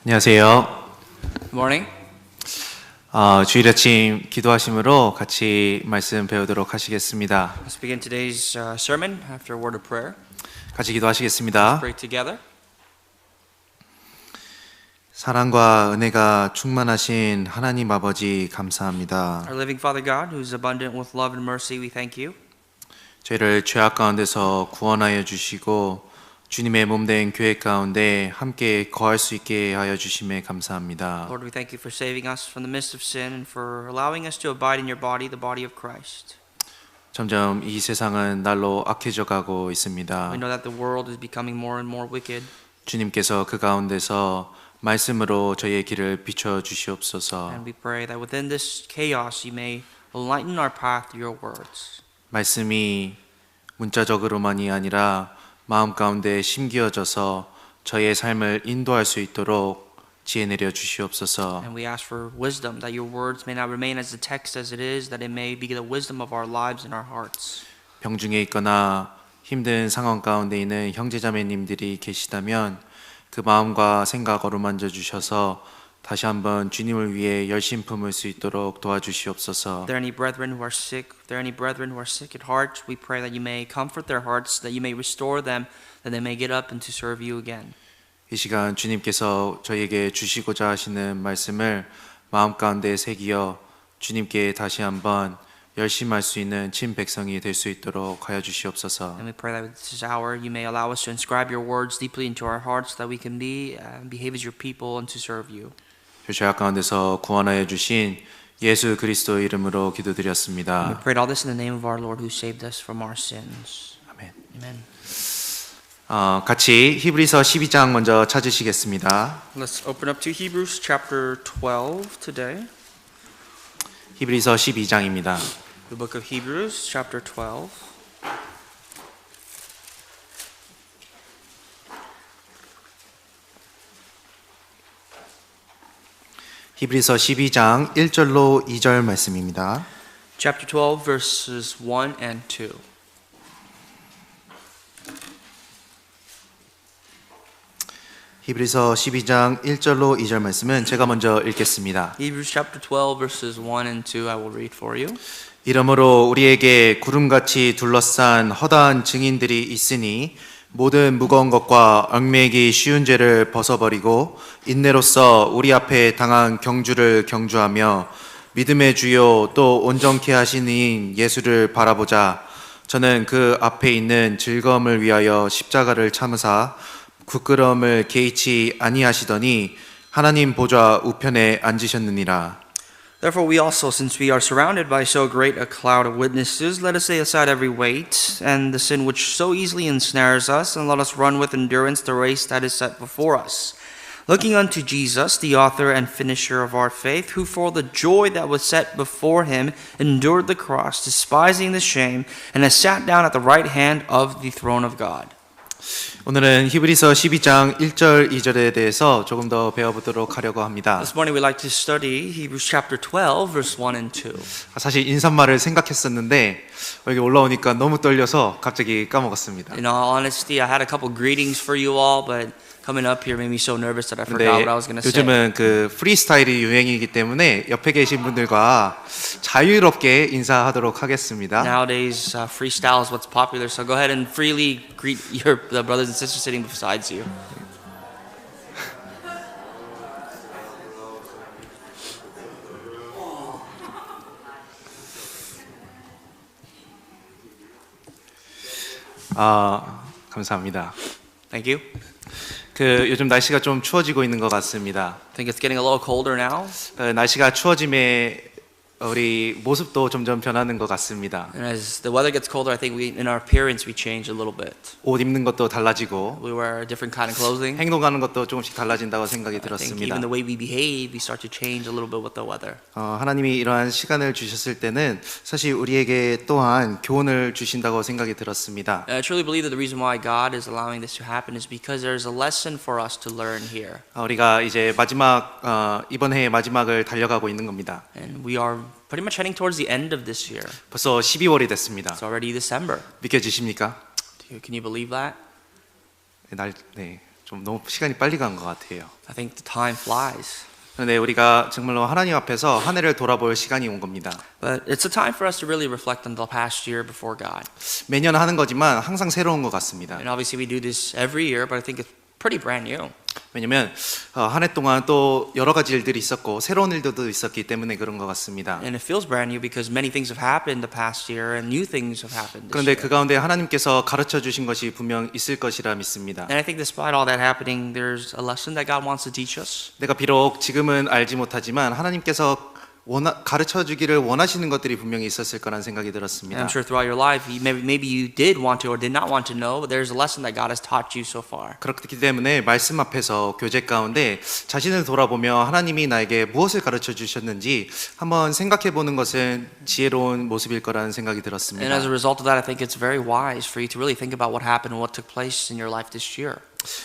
안녕하세요. Good morning. 주일 아침 기도하심으로 같이 말씀 배우도록 하시겠습니다. Let's begin today's sermon after a word of prayer. 같이 기도하시겠습니다. Pray together. 사랑과 은혜가 충만하신 하나님 아버지 감사합니다. Our living Father God, who is abundant with love and mercy, we thank you. 저희를 죄악 가운데서 구원하여 주시고 주님의 몸된 교회 가운데 함께 거할 수 있게 하여 주심에 감사합니다. Lord, we thank you for saving us from the midst of sin and for allowing us to abide in your body, the body of Christ. 점점 이 세상은 날로 악해져 가고 있습니다. We know that the world is becoming more and more wicked. 주님께서 그 가운데서 말씀으로 저희의 길을 비춰 주시옵소서. And we pray that within this chaos you may enlighten our path through your words. 말씀이 문자적으로만이 아니라 마음 가운데 심기어져서 저희의 삶을 인도할 수 있도록 지혜 내려 주시옵소서. And we ask for wisdom, that your words may not remain as the text as it is, that it may be the wisdom of our lives and our hearts. 병중에 있거나 힘든 상황 가운데 있는 형제자매님들이 계시다면 그 마음과 생각 어루만져 주셔서 다시 한번 주님을 위해 열심 품을 수 있도록 도와주시옵소서. If there are any brethren who are sick, if there are any brethren who are sick at heart, we pray that you may comfort their hearts, that you may restore them, that they may get up and to serve you again. 이 시간 주님께서 저희에게 주시고자 하시는 말씀을 마음 가운데 새기어 주님께 다시 한번 열심할 수 있는 친 백성이 될 수 있도록 하여 주시옵소서. And we pray that with this hour you may allow us to inscribe your words deeply into our hearts, that we can behave as your people and to serve you. 죄악 가운데서 구원하여 주신 예수 그리스도 이름으로 And we 기도드렸습니다. pray all this in the name of our Lord who saved us from our sins. 아멘. Amen. 같이 히브리서 12장 먼저 찾으시겠습니다. Let's open up to Hebrews chapter 12 today. 히브리서 12장입니다. The book of Hebrews chapter 12. 히브리서 12장 1절로 2절 말씀입니다. Chapter 12 verses 1 and 2. 히브리서 12장 1절로 2절 말씀은 제가 먼저 읽겠습니다. Hebrews chapter 12 verses 1 and 2 I will read for you. 이러므로 우리에게 구름같이 둘러싼 허다한 증인들이 있으니 모든 무거운 것과 얽매이기 쉬운 죄를 벗어버리고 인내로써 우리 앞에 당한 경주를 경주하며 믿음의 주요 또 온전케 하시는 예수를 바라보자. 저는 그 앞에 있는 즐거움을 위하여 십자가를 참으사 부끄러움을 개의치 아니하시더니 하나님 보좌 우편에 앉으셨느니라. Therefore we also, since we are surrounded by so great a cloud of witnesses, let us lay aside every weight and the sin which so easily ensnares us, and let us run with endurance the race that is set before us. Looking unto Jesus, the author and finisher of our faith, who for the joy that was set before him endured the cross, despising the shame, and has sat down at the right hand of the throne of God. 오늘은 히브리서 12장 1절 2절에 대해서 조금 더 배워보도록 하려고 합니다. This morning we'd like to study Hebrews chapter 12, verse 1 and 2. 사실 인사말을 생각했었는데 여기 올라오니까 너무 떨려서 갑자기 까먹었습니다. In all honesty, I had a couple greetings for you all, but coming up here made me so nervous that I forgot 근데 what I was going to say. 요즘은 그 프리스타일이 유행이기 때문에 옆에 계신 분들과 자유롭게 인사하도록 하겠습니다. Nowadays, freestyle is what's popular, so go ahead and freely greet the brothers and sisters sitting beside you. 감사합니다. Thank you. 요즘 날씨가 좀 추워지고 있는 것 같습니다. I think it's getting a little colder now. 날씨가 추워짐에 우리 모습도 점점 변하는 것 같습니다. And as the weather gets colder, I think in our appearance we change a little bit. 옷 입는 것도 달라지고 We wear a different kind of clothing. 행동하는 것도 조금씩 달라진다고 생각이 I think 들었습니다. even the way we behave, we start to change a little bit with the weather. 하나님이 이러한 시간을 주셨을 때는 사실 우리에게 또한 교훈을 주신다고 생각이 들었습니다. And I truly believe that the reason why God is allowing this to happen is because there's a lesson for us to learn here. 우리가 이제 마지막 이번 해의 마지막을 달려가고 있는 겁니다. And we are pretty much heading towards the end of this year. 벌써 12월이 됐습니다. It's already December. 믿겨지십니까? Can you believe that? 네, 좀 너무 시간이 빨리 간 것 같아요. I think the time flies. 그런데 우리가 정말로 하나님 앞에서 한 해를 돌아볼 시간이 온 겁니다. But it's a time for us to really reflect on the past year before God. 매년 하는 거지만 항상 새로운 것 같습니다. And obviously we do this every year, but I think it's pretty brand new. 왜냐면 한 해 동안 또 여러 가지 일들이 있었고 새로운 일들도 있었기 때문에 그런 것 같습니다. And it feels brand new because many things have happened the past year and new things have happened this 그런데 year. 그 가운데 하나님께서 가르쳐 주신 것이 분명 있을 것이라 믿습니다. And I think despite all that happening, there's a lesson that God wants to teach us. 내가 비록 지금은 알지 못하지만 하나님께서 가르쳐 주기를 원하시는 것들이 분명히 있었을 거라는 생각이 And 들었습니다. I'm sure throughout your life, maybe you did want to or did not want to know, but there's a lesson that God has taught you so far. 그렇기 때문에 말씀 앞에서 교제 가운데 자신을 돌아보며 하나님이 나에게 무엇을 가르쳐 주셨는지 한번 생각해 보는 것은 지혜로운 모습일 거라는 생각이 들었습니다. And as a result of that, I think it's very wise for you to really think about what happened and what took place in your life this year.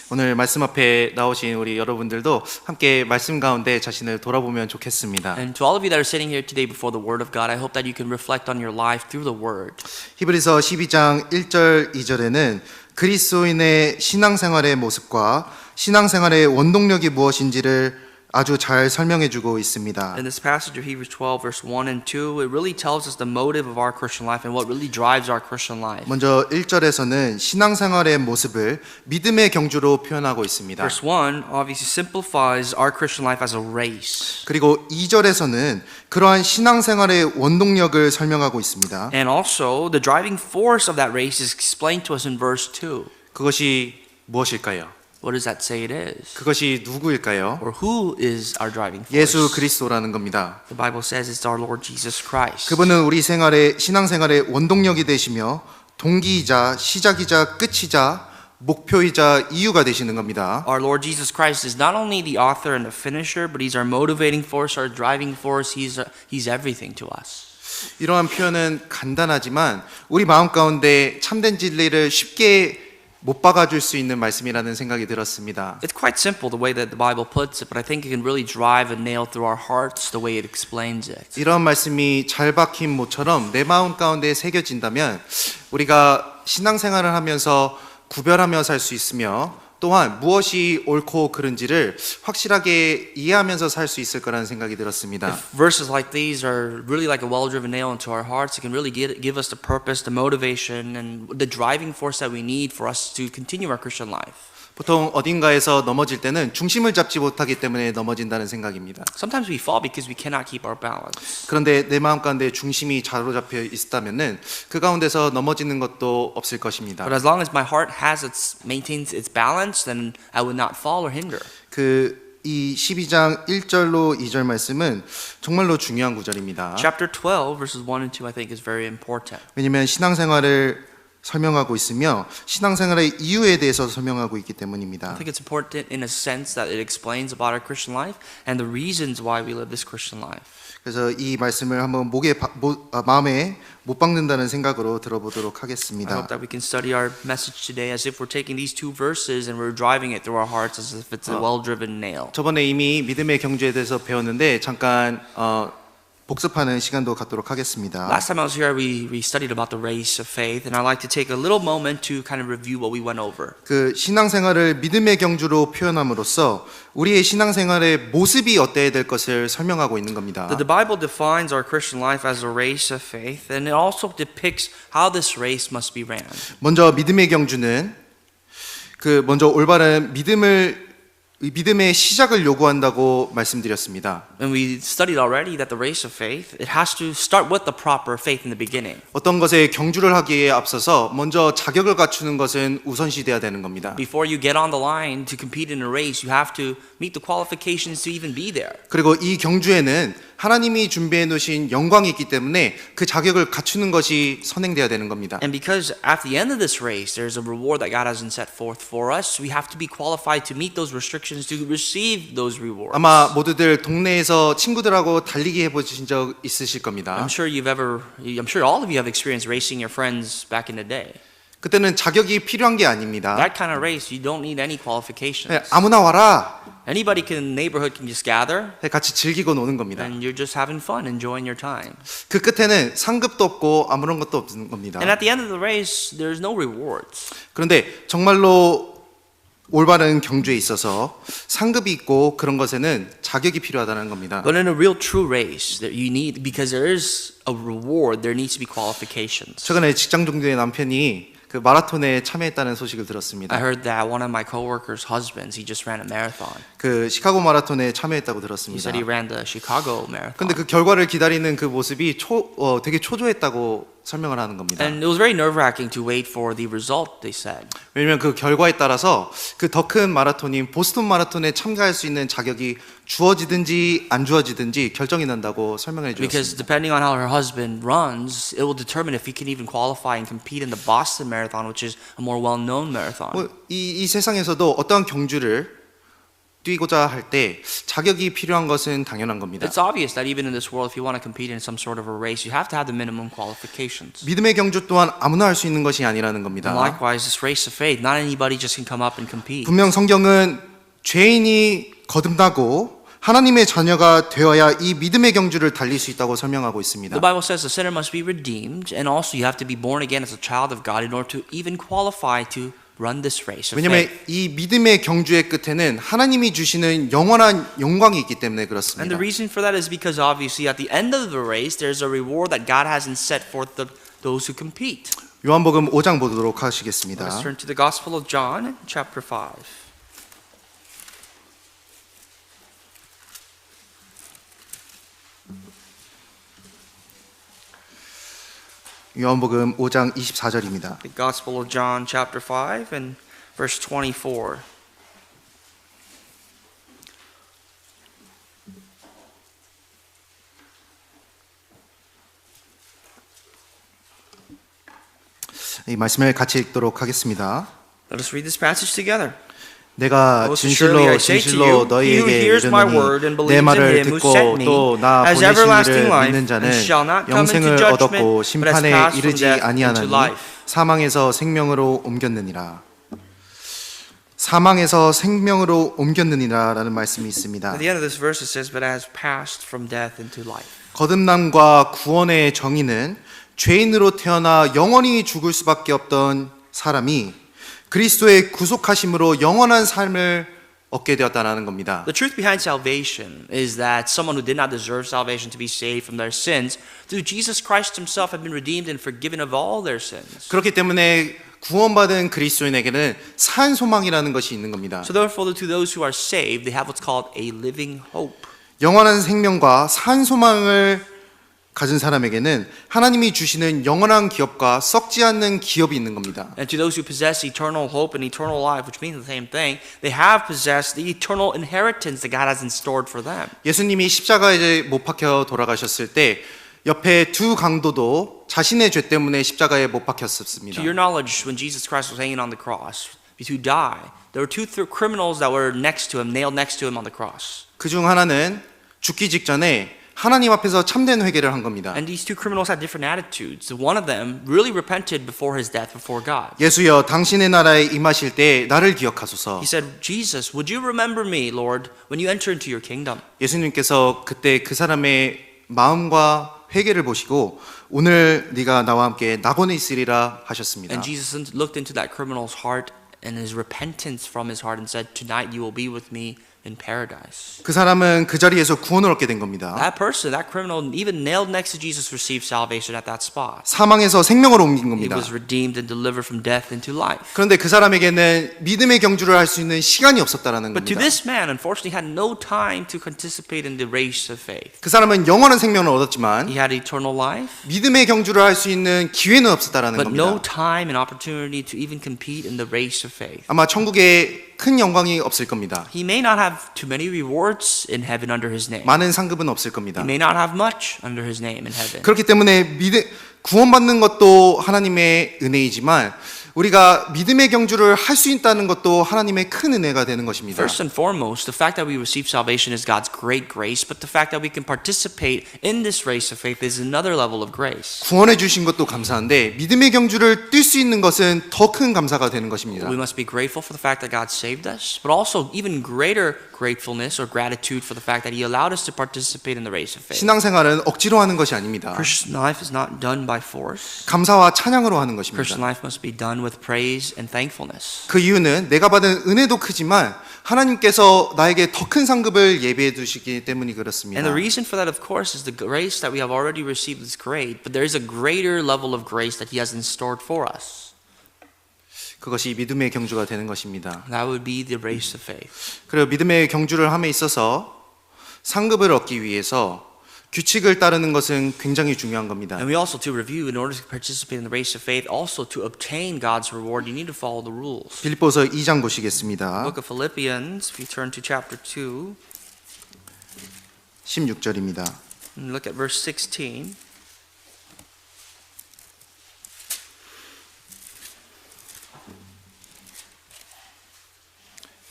오늘 말씀 앞에 나오신 우리 여러분들도 함께 말씀 가운데 자신을 돌아보면 좋겠습니다. And to all of you that are sitting here today before the Word of God, I hope that you can reflect on your life through the Word. 히브리서 12장 1절 2절에는 그리스도인의 신앙생활의 모습과 신앙생활의 원동력이 무엇인지를 아주 잘 설명해 주고 있습니다. In this passage of Hebrews 12, verse 1 and 2, it really tells us the motive of our Christian life and what really drives our Christian life. 먼저 1절에서는 신앙생활의 모습을 믿음의 경주로 표현하고 있습니다. Verse 1 obviously simplifies our Christian life as a race. 그리고 2절에서는 그러한 신앙생활의 원동력을 설명하고 있습니다. And also, the driving force of that race is explained to us in verse 2. 그것이 무엇일까요? What does that say it is? 그것이 누구일까요? Or who is our driving force? 예수 그리스도라는 겁니다. The Bible says it's our Lord Jesus Christ. 그분은 우리 신앙생활의 원동력이 되시며 동기이자 시작이자 끝이자 목표이자 이유가 되시는 겁니다. Our Lord Jesus Christ is not only the author and the finisher, but He's our motivating force, our driving force. He's everything to us. 이러한 표현은 간단하지만 우리 마음 가운데 참된 진리를 쉽게 못 박아줄 수 있는 말씀이라는 생각이 들었습니다. It's quite simple the way that the Bible puts it, but I think it can really drive a nail through our hearts the way it explains it. 이런 말씀이 잘 박힌 모처럼 내 마음 가운데 새겨진다면 우리가 신앙생활을 하면서 구별하며 살 수 있으며 또한 무엇이 옳고 그른지를 확실하게 이해하면서 살 수 있을 거라는 생각이 들었습니다. If verses like these are really like a well-driven nail into our hearts, it can really give us the purpose, the motivation, and the driving force that we need for us to continue our Christian life. 보통 어딘가에서 넘어질 때는 중심을 잡지 못하기 때문에 넘어진다는 생각입니다. Sometimes we fall because we cannot keep our balance. 그런데 내 마음 가운데 중심이 자로잡혀 있다면은 그 가운데서 넘어지는 것도 없을 것입니다. But as long as my heart maintains its balance, then I would not fall or hinder. 이 12장 1절로 2절 말씀은 정말로 중요한 구절입니다. Chapter 12, verses 1 and 2, I think is very important. 왜냐하면 신앙생활을 설명하고 있으며 신앙생활의 이유에 대해서 설명하고 있기 I 때문입니다. think it's important in a sense that it explains about our Christian life and the reasons why we live this Christian life. 그래서 이 말씀을 한번 마음에 못 박는다는 생각으로 들어보도록 I 하겠습니다. hope that we can study our message today as if we're taking these two verses and we're driving it through our hearts as if it's a well-driven nail. 저번에 이미 믿음의 경주에 대해서 배웠는데 잠깐 복습하는 시간도 갖도록 하겠습니다. Last time I was here, we studied about the race of faith, and I'd like to take a little moment to kind of review what we went over. 그 신앙생활을 믿음의 경주로 표현함으로써 우리의 신앙생활의 모습이 어때야 될 것을 설명하고 있는 겁니다. The Bible defines our Christian life as a race of faith, and it also depicts how this race must be ran. 먼저 믿음의 경주는 먼저 올바른 믿음의 시작을 요구한다고 말씀드렸습니다. And we studied already that the race of faith, it has to start with the proper faith in the beginning. 어떤 것에 경주를 하기에 앞서서 먼저 자격을 갖추는 것은 우선시돼야 되는 겁니다. Before you get on the line to compete in a race, you have to meet the qualifications to even be there. 그리고 이 경주에는 하나님이 준비해 놓으신 영광이 있기 때문에 그 자격을 갖추는 것이 선행돼야 되는 겁니다. And because at the end of this race, there's a reward that God hasn't set forth for us, we have to be qualified to meet those restrictions to receive those rewards. 아마 모두들 동네에서 친구들하고 달리기 해보신 적 있으실 겁니다. I'm sure all of you have experienced racing your friends back in the day. 그때는 자격이 필요한 게 아닙니다. That kind of race, you don't need any qualifications. 그냥 아무나 와라. Anybody neighborhood can just gather, 같이 즐기고 노는 겁니다. and you're just having fun, enjoying your time. 그 끝에는 상급도 없고 아무런 것도 없는 겁니다. And at the end of the race, there's no rewards. 그런데 정말로 올바른 경주에 있어서 상급이 있고 그런 것에는 자격이 필요하다는 겁니다. But in a real true race, that you need, because there is a reward, there needs to be qualifications. 최근에 직장 동료의 남편이 그 마라톤에 참여했다는 소식을 들었습니다. I heard that one of my coworkers' husbands, he just ran a marathon. 그 시카고 마라톤에 참여했다고 He 들었습니다. said he ran the Chicago marathon. 근데 그 결과를 기다리는 그 모습이 되게 초조했다고 설명을 하는 겁니다. And it was very nerve-wracking to wait for the result, they said. 왜냐면 그 결과에 따라서 그 더 큰 마라톤인 보스턴 마라톤에 참가할 수 있는 자격이 주어지든지 안 주어지든지 결정이 난다고 설명해 Because 주었습니다. depending on how her husband runs, it will determine if he can even qualify and compete in the Boston Marathon, which is a more well-known marathon. 이 세상에서도 어떠한 경주를 뛰고자 할 때 자격이 필요한 것은 당연한 겁니다. It's obvious that even in this world, if you want to compete in some sort of a race, you have to have the minimum qualifications. 믿음의 경주 또한 아무나 할 수 있는 것이 아니라는 겁니다. And likewise, this race of faith, not anybody just can come up and compete. 분명 성경은 죄인이 거듭나고 하나님의 자녀가 되어야 이 믿음의 경주를 달릴 수 있다고 설명하고 있습니다. The Bible says the sinner must be redeemed, and also you have to be born again as a child of God in order to even qualify to run this race of 왜냐하면 faith. 이 믿음의 경주의 끝에는 하나님이 주시는 영원한 영광이 있기 때문에 And 그렇습니다. the reason for that is because obviously at the end of the race, there's a reward that God hasn't set forth those who compete. 요한복음 5장 보도록 Let's 하시겠습니다. turn to the Gospel of John, chapter 5. 요한복음 5장 24절입니다. The Gospel of John, chapter 5, and verse 24. 이 말씀을 같이 읽도록 하겠습니다. Let us read this passage together. 내가 Most assuredly I say to 진실로 you, he who 너희에게 hears my word and 이르노니 내 believes in 말을 him who 듣고 sent me 또 나 has 보내신 everlasting 이를 life 믿는 자는 and shall not come into 영생을 judgment, 얻었고 but has 심판에 passed from 이르지 death into 아니하나니 life. 사망에서 생명으로 옮겼느니라. 사망에서 생명으로 옮겼느니라라는 말씀이 있습니다. At the end of this verse it says, but has passed from death into life. 거듭남과 구원의 정의는 죄인으로 태어나 영원히 죽을 수밖에 없던 사람이 그리스도의 구속하심으로 영원한 삶을 얻게 되었다는 겁니다. The truth behind salvation is that someone who did not deserve salvation to be saved from their sins, through Jesus Christ himself have been redeemed and forgiven of all their sins. 그렇기 때문에 구원받은 그리스도인에게는 산 소망이라는 것이 있는 겁니다. So therefore to those who are saved, they have what's called a living hope. 영원한 생명과 산 소망을 가진 사람에게는 하나님이 주시는 영원한 기업과 썩지 않는 기업이 있는 겁니다. And to those who possess eternal hope and eternal life, which means the same thing, they have possessed the eternal inheritance that God has stored for them. 예수님이 십자가에 못 박혀 돌아가셨을 때 옆에 두 강도도 자신의 죄 때문에 십자가에 못 박혔습니다. To your knowledge, when Jesus Christ was hanging on the cross to die, there were two criminals that were next to him, nailed next to him on the cross. 그 중 하나는 죽기 직전에 하나님 앞에서 참된 회개를 한 겁니다. And these two criminals had different attitudes. One of them really repented before his death before God. 예수여 당신의 나라에 임하실 때 나를 기억하소서. He said, Jesus, would you remember me, Lord, when you enter into your kingdom? 예수님께서 그때 그 사람의 마음과 회개를 보시고 오늘 네가 나와 함께 낙원에 있으리라 하셨습니다. And Jesus looked into that criminal's heart and his repentance from his heart and said, tonight you will be with me in paradise. 그 사람은 그 자리에서 구원을 얻게 된 겁니다. That person, that criminal, even nailed next to Jesus, received salvation at that spot. 사망에서 생명으로 옮긴 He 겁니다. was redeemed and delivered from death into life. 그런데 그 사람에게는 믿음의 경주를 할 수 있는 시간이 없었다라는 But to 겁니다. this man, unfortunately, had no time to participate in the race of faith. 그 사람은 영원한 생명을 얻었지만 He had eternal life, 믿음의 경주를 할 수 있는 기회는 없었다라는 but no 겁니다. time and opportunity to even compete in the race of faith. 아마 천국에 큰 영광이 없을 겁니다. He may not have too many rewards in heaven under his name. 많은 상급은 없을 겁니다. He may not have much under his name in heaven. 그렇기 때문에 구원받는 것도 하나님의 은혜이지만 우리가 믿음의 경주를 할 수 있다는 것도 하나님의 큰 은혜가 되는 것입니다. First and foremost, the fact that we receive salvation is God's great grace, but the fact that we can participate in this race of faith is another level of grace. 구원해 주신 것도 감사한데 믿음의 경주를 뛸 수 있는 것은 더 큰 감사가 되는 것입니다. We must be grateful for the fact that God saved us, but also even greater gratefulness or gratitude for the fact that He allowed us to participate in the race of faith. 신앙생활은 억지로 하는 것이 아닙니다. Christian life is not done by force. 감사와 찬양으로 하는 것입니다. Christian life must be done with praise and thankfulness. 그 이유는 내가 받은 은혜도 크지만 하나님께서 나에게 더 큰 상급을 예비해 두시기 때문이 그렇습니다. And the reason for that, of course, is the grace that we have already received is great, but there is a greater level of grace that He has in store for us. 그것이 믿음의 경주가 되는 것입니다. That would be the race of faith. 그리고 믿음의 경주를 함에 있어서 상급을 얻기 위해서 규칙을 따르는 것은 굉장히 중요한 겁니다. And we also, to review, in order to participate in the race of faith, also to obtain God's reward, you need to follow the rules. 빌립보서 2장 보시겠습니다. Book of Philippians, if you turn to chapter 2, 16절입니다. and look at verse 16.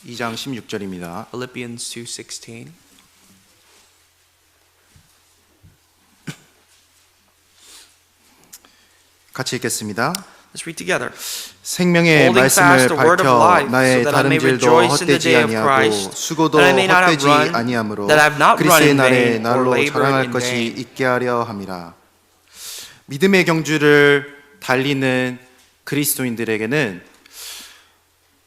이 장 16절입니다. Philippians 2:16. 같이 읽겠습니다. Let's read together. 생명의 Holding fast 말씀을 the word of 밝혀 life, 나의 so that I may 다름질도 rejoice in the 헛되지 day of 아니하고 Christ, 수고도 that I may not have 헛되지 run, 아니하므로 that I have not run 그리스도의 in 날에 vain or 날로 labored 자랑할 in 것이 vain. 있게 하려 함이라. 믿음의 경주를 달리는 그리스도인들에게는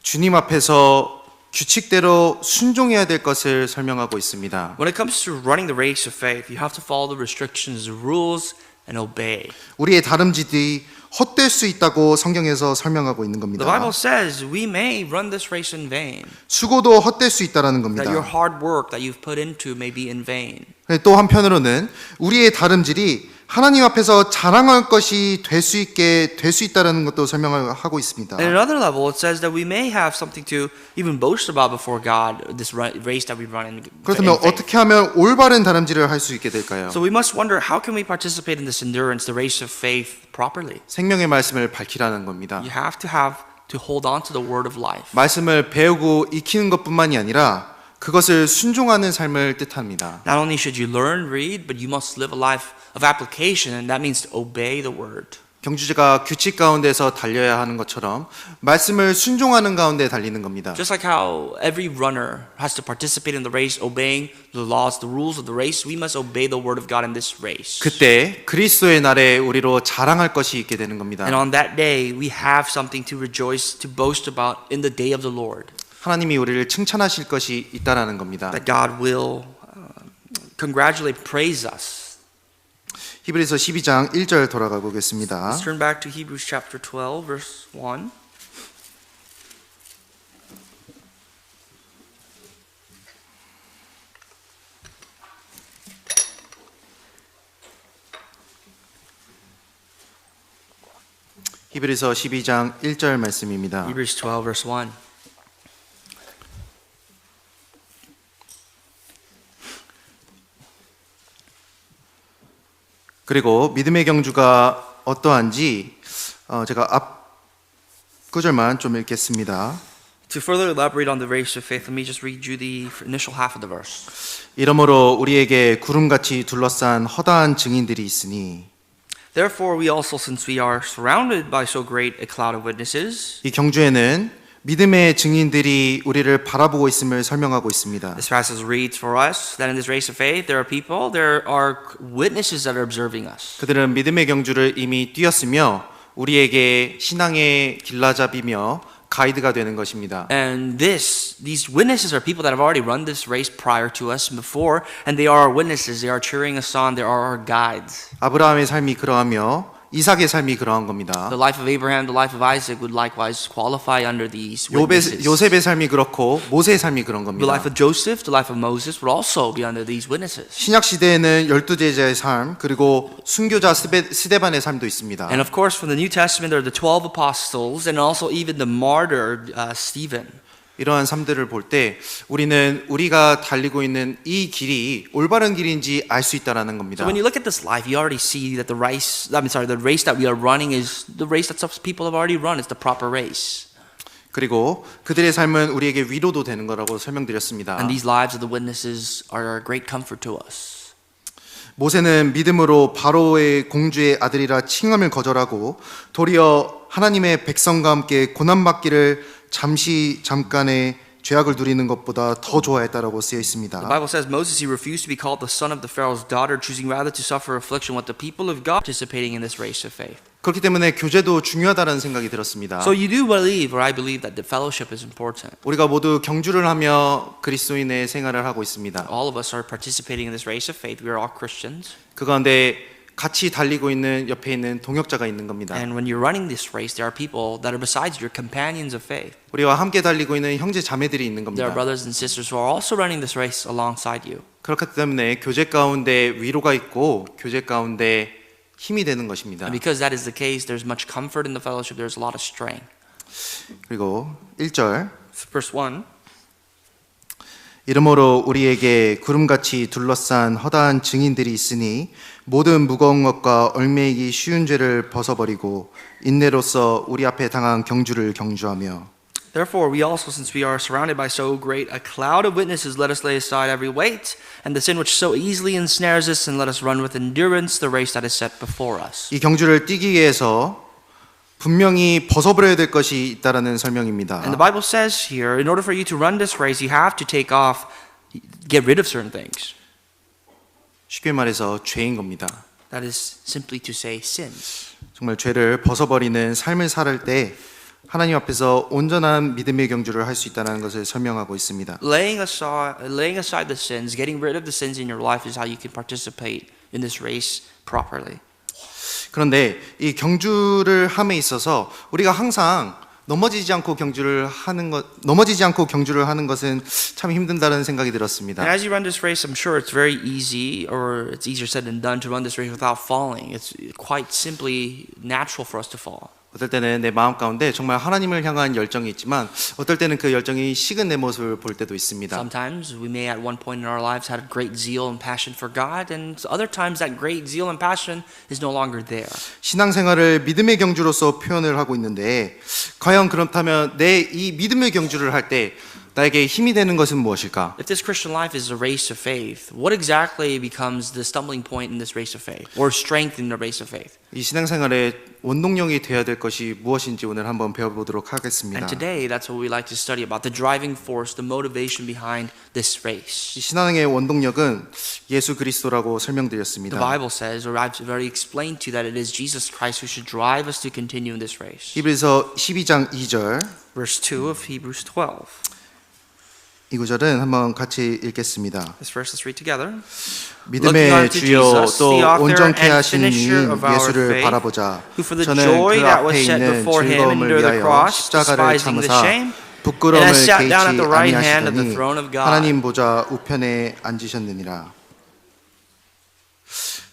주님 앞에서 규칙대로 순종해야 될 것을 설명하고 있습니다. When it comes to running the race of faith, you have to follow the restrictions, the rules, and obey. 우리의 다름질이 헛될 수 있다고 성경에서 설명하고 있는 The 겁니다. Bible says we may run this race in vain, 수고도 헛될 수 있다라는 겁니다. that your hard work that you've put into may be in vain. 또 한편으로는 우리의 다름질이 하나님 앞에서 자랑할 것이 될 수 있다라는 것도 설명하고 있습니다. At another level, it says that we may have something to even boast about before God, this race that we run in 그렇다면 faith. 어떻게 하면 올바른 다름질을 할 수 있게 될까요? So we must wonder, how can we participate in this endurance, the race of faith, properly? 생명의 말씀을 밝히라는 겁니다. You have to hold on to the word of life. 말씀을 배우고 익히는 것뿐만이 아니라 그것을 순종하는 삶을 뜻합니다. Not only should you learn, read, but you must live a life of application, and that means to obey the word. 경주자가 규칙 가운데서 달려야 하는 것처럼 말씀을 순종하는 가운데 달리는 겁니다. Just like how every runner has to participate in the race, obeying the laws, the rules of the race, we must obey the word of God in this race. 그때 그리스도의 날에 우리로 자랑할 것이 있게 되는 겁니다. And on that day, we have something to rejoice, to boast about in the day of the Lord. 하나님이 우리를 칭찬하실 것이 있다라는 겁니다. That God will congratulate, praise us. 히브리서 12장 1절 돌아가 보겠습니다. Let's turn back to Hebrews chapter 12, verse 1. 히브리서 12장 1절 말씀입니다. Hebrews 12, verse 1. 그리고 믿음의 경주가 어떠한지 제가 앞 구절만 좀 읽겠습니다. To further elaborate on the race of faith, let me just read you the initial half of the verse. 이러므로 우리에게 구름같이 둘러싼 허다한 증인들이 있으니 Therefore, we also, since we are surrounded by so great a cloud of witnesses, 이 경주에는 믿음의 증인들이 우리를 바라보고 있음을 설명하고 있습니다. this passage reads for us that in this race of faith, there are witnesses that are observing us. 그들은 믿음의 경주를 이미 뛰었으며 우리에게 신앙의 길라잡이며 가이드가 되는 것입니다. And these witnesses are people that have already run this race prior to us and before, and they are our witnesses. They are cheering us on. They are our guides. 아브라함의 삶이 그러하며 이삭의 삶이 그러한 겁니다. The life of Abraham, the life of Isaac would likewise qualify under these witnesses. 요셉의 삶이 그렇고 모세의 삶이 그런 The 겁니다. life of Joseph, the life of Moses would also be under these witnesses. 신약 시대에는 12제자의 삶 그리고 순교자 스데반의 삶도 있습니다. And of course, from the New Testament, there are the 12 apostles and also even the martyr Stephen. 이러한 삶들을 볼 때 우리는 우리가 달리고 있는 이 길이 올바른 길인지 알 수 있다라는 겁니다. So when you look at this life, you already see that the race that we are running is the race that some people have already run. It's the proper race. 그리고 그들의 삶은 우리에게 위로도 되는 거라고 설명드렸습니다. And these lives of the witnesses are a great comfort to us. 모세는 믿음으로 바로의 공주의 아들이라 칭함을 거절하고 도리어 하나님의 백성과 함께 고난받기를 잠깐의 죄악을 누리는 것보다 더 좋아했다라고 쓰여 The 있습니다. Bible says Moses, he refused to be called the son of the Pharaoh's daughter, choosing rather to suffer affliction with the people of God, participating in this race of faith. 그렇기 때문에 교제도 중요하다는 생각이 들었습니다. So you do believe, or I believe, that the fellowship is important. 우리가 모두 경주를 하며 그리스도인의 생활을 하고 있습니다. All of us are participating in this race of faith. We are all Christians. 그 가운데 같이 달리고 있는 옆에 있는 동역자가 있는 겁니다. And when you're running this race, there are people that are besides your companions of faith. 우리와 함께 달리고 있는 형제 자매들이 있는 There are 겁니다. brothers and sisters who are also running this race alongside you. 그렇기 때문에 교제 가운데 위로가 있고 교제 가운데 힘이 되는 것입니다. And because that is the case, there's much comfort in the fellowship. There's a lot of strength. 그리고 1절 Verse 1. 이러므로 우리에게 구름같이 둘러싼 허다한 증인들이 있으니 모든 무거운 것과 얽매이기 쉬운 죄를 벗어버리고 인내로써 우리 앞에 당한 경주를 경주하며 Therefore, we also, since we are surrounded by so great a cloud of witnesses, let us lay aside every weight and the sin which so easily ensnares us, and let us run with endurance the race that is set before us. 이 경주를 뛰기 위해서 분명히 벗어버려야 될 것이 있다라는 설명입니다. And the Bible says here, in order for you to run this race, you have to take off, get rid of certain things. 쉽게 말해서 죄인 겁니다. That is simply to say sins. 정말 죄를 벗어버리는 삶을 살 때 하나님 앞에서 온전한 믿음의 경주를 할 수 있다는 것을 설명하고 있습니다. Laying aside the sins, getting rid of the sins in your life is how you can participate in this race properly. 그런데 이 경주를 함에 있어서 우리가 항상 넘어지지 않고 경주를 하는 것은 참 힘든다는 생각이 들었습니다. And as you run this race, I'm sure it's very easy, or it's easier said than done, to run this race without falling. It's quite simply natural for us to fall. 어떨 때는 내 마음 가운데 정말 하나님을 향한 열정이 있지만 어떨 때는 그 열정이 식은 내 모습을 볼 때도 있습니다. Sometimes we may at one point in our lives had a great zeal and passion for God, and other times that great zeal and passion is no longer there. 신앙생활을 믿음의 경주로서 표현을 하고 있는데 과연 그렇다면 내 이 믿음의 경주를 할 때 나에게 힘이 되는 것은 무엇일까? If this Christian life is a race of faith, what exactly becomes the stumbling point in this race of faith, or strength in the race of faith? 이 신앙생활의 원동력이 되어야 될 것이 무엇인지 오늘 한번 배워보도록 하겠습니다. And today, that's what we like to study about, the driving force, the motivation behind this race. 이 신앙의 원동력은 예수 그리스도라고 The 설명드렸습니다. Bible says, or I've already explained to you, that it is Jesus Christ who should drive us to continue in this race. 히브리서 12장 2절 Verse 2 of Hebrews 12. 이 구절은 한번 같이 읽겠습니다. This verse, let's read together. 믿음의 주요 또 온전케 하시는 이인 예수를 바라보자. who for the 저는 joy 그 that was 앞에 set 있는 before him 즐거움을 endured the 위하여 cross, 십자가를 despising the 참으사 shame, 부끄러움을 and has sat 개의치 down at the right hand of the 아니하시더니 throne of God. 하나님 보좌 우편에 앉으셨느니라.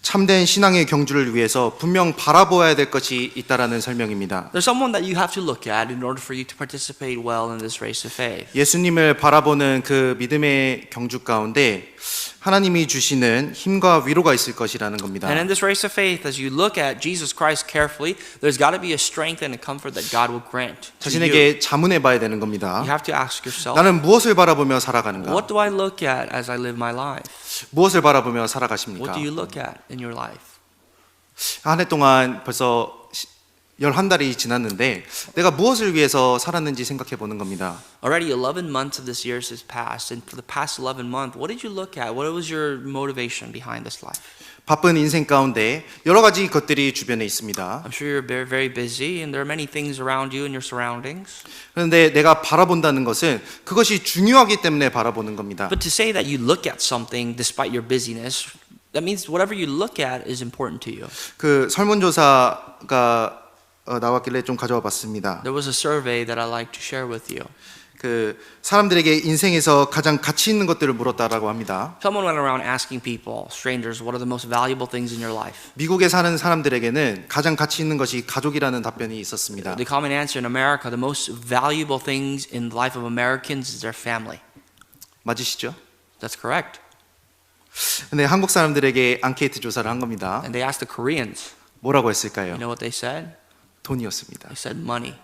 참된 신앙의 경주를 위해서 분명 바라보아야 될 것이 있다라는 설명입니다. There's someone that you have to look at in order for you to participate well in this race of faith. 예수님을 바라보는 그 믿음의 경주 가운데 하나님이 주시는 힘과 위로가 있을 것이라는 겁니다. And in this race of faith, as you look at Jesus Christ carefully, there's got to be a strength and a comfort that God will grant to you. 자신에게 자문해 봐야 되는 겁니다. You have to ask yourself, 나는 무엇을 바라보며 살아가는가? what do I look at as I live my life? 무엇을 바라보며 What 살아가십니까? do you look at in your life? 한 해 동안 벌써 11달이 지났는데 내가 무엇을 위해서 살았는지 생각해 보는 겁니다. Already 11 months of this year has passed, and for the past 11 months, what did you look at? What was your motivation behind this life? 바쁜 인생 가운데 여러 가지 것들이 주변에 있습니다. I'm sure you're very, very busy, and there are many things around you and your surroundings. 그런데 내가 바라본다는 것은 그것이 중요하기 때문에 바라보는 겁니다. But to say that you look at something despite your busyness, that means whatever you look at is important to you. 그 설문조사가 나왔길래 좀 가져와 봤습니다. There was a survey that I like to share with you. 그 사람들에게 인생에서 가장 가치 있는 것들을 물었다라고 합니다. Someone went around asking people, strangers, what are the most valuable things in your life? 미국에 사는 사람들에게는 가장 가치 있는 것이 가족이라는 답변이 있었습니다. The common answer in America, the most valuable things in the life of Americans is their family. 맞으시죠? That's correct. 근데 한국 사람들에게 앙케이트 조사를 한 겁니다. And they asked the Koreans, 뭐라고 you 했을까요? know what they said? 돈이었습니다. They said money.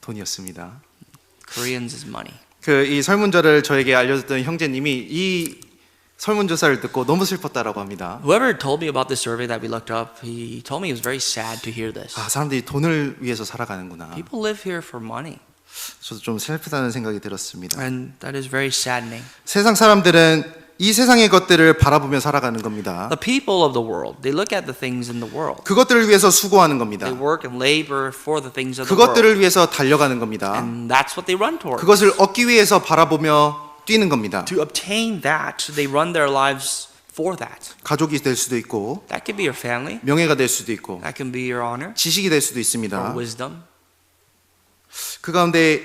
돈이었습니다. Koreans is money. 그 이 설문조사를 저에게 알려줬던 형제님이 이 설문조사를 듣고 너무 슬펐다라고 합니다. Whoever told me about this survey that we looked up, he told me he was very sad to hear this. 아, 사람들이 돈을 위해서 살아가는구나. People live here for money. 저도 좀 슬프다는 생각이 들었습니다. And that is very saddening. 세상 사람들은 이 세상의 것들을 바라보며 살아가는 겁니다. The people of the world, they look at the things in the world. 그것들을 위해서 수고하는 겁니다. They work and labor for the things of the world. 그것들을 위해서 달려가는 겁니다. And that's what they run toward. 그것을 얻기 위해서 바라보며 뛰는 겁니다. To obtain that, they run their lives for that. 가족이 될 수도 있고 That could be your family. 명예가 될 수도 있고 That can be your honor 지식이 될 수도 or 있습니다. wisdom. 그 가운데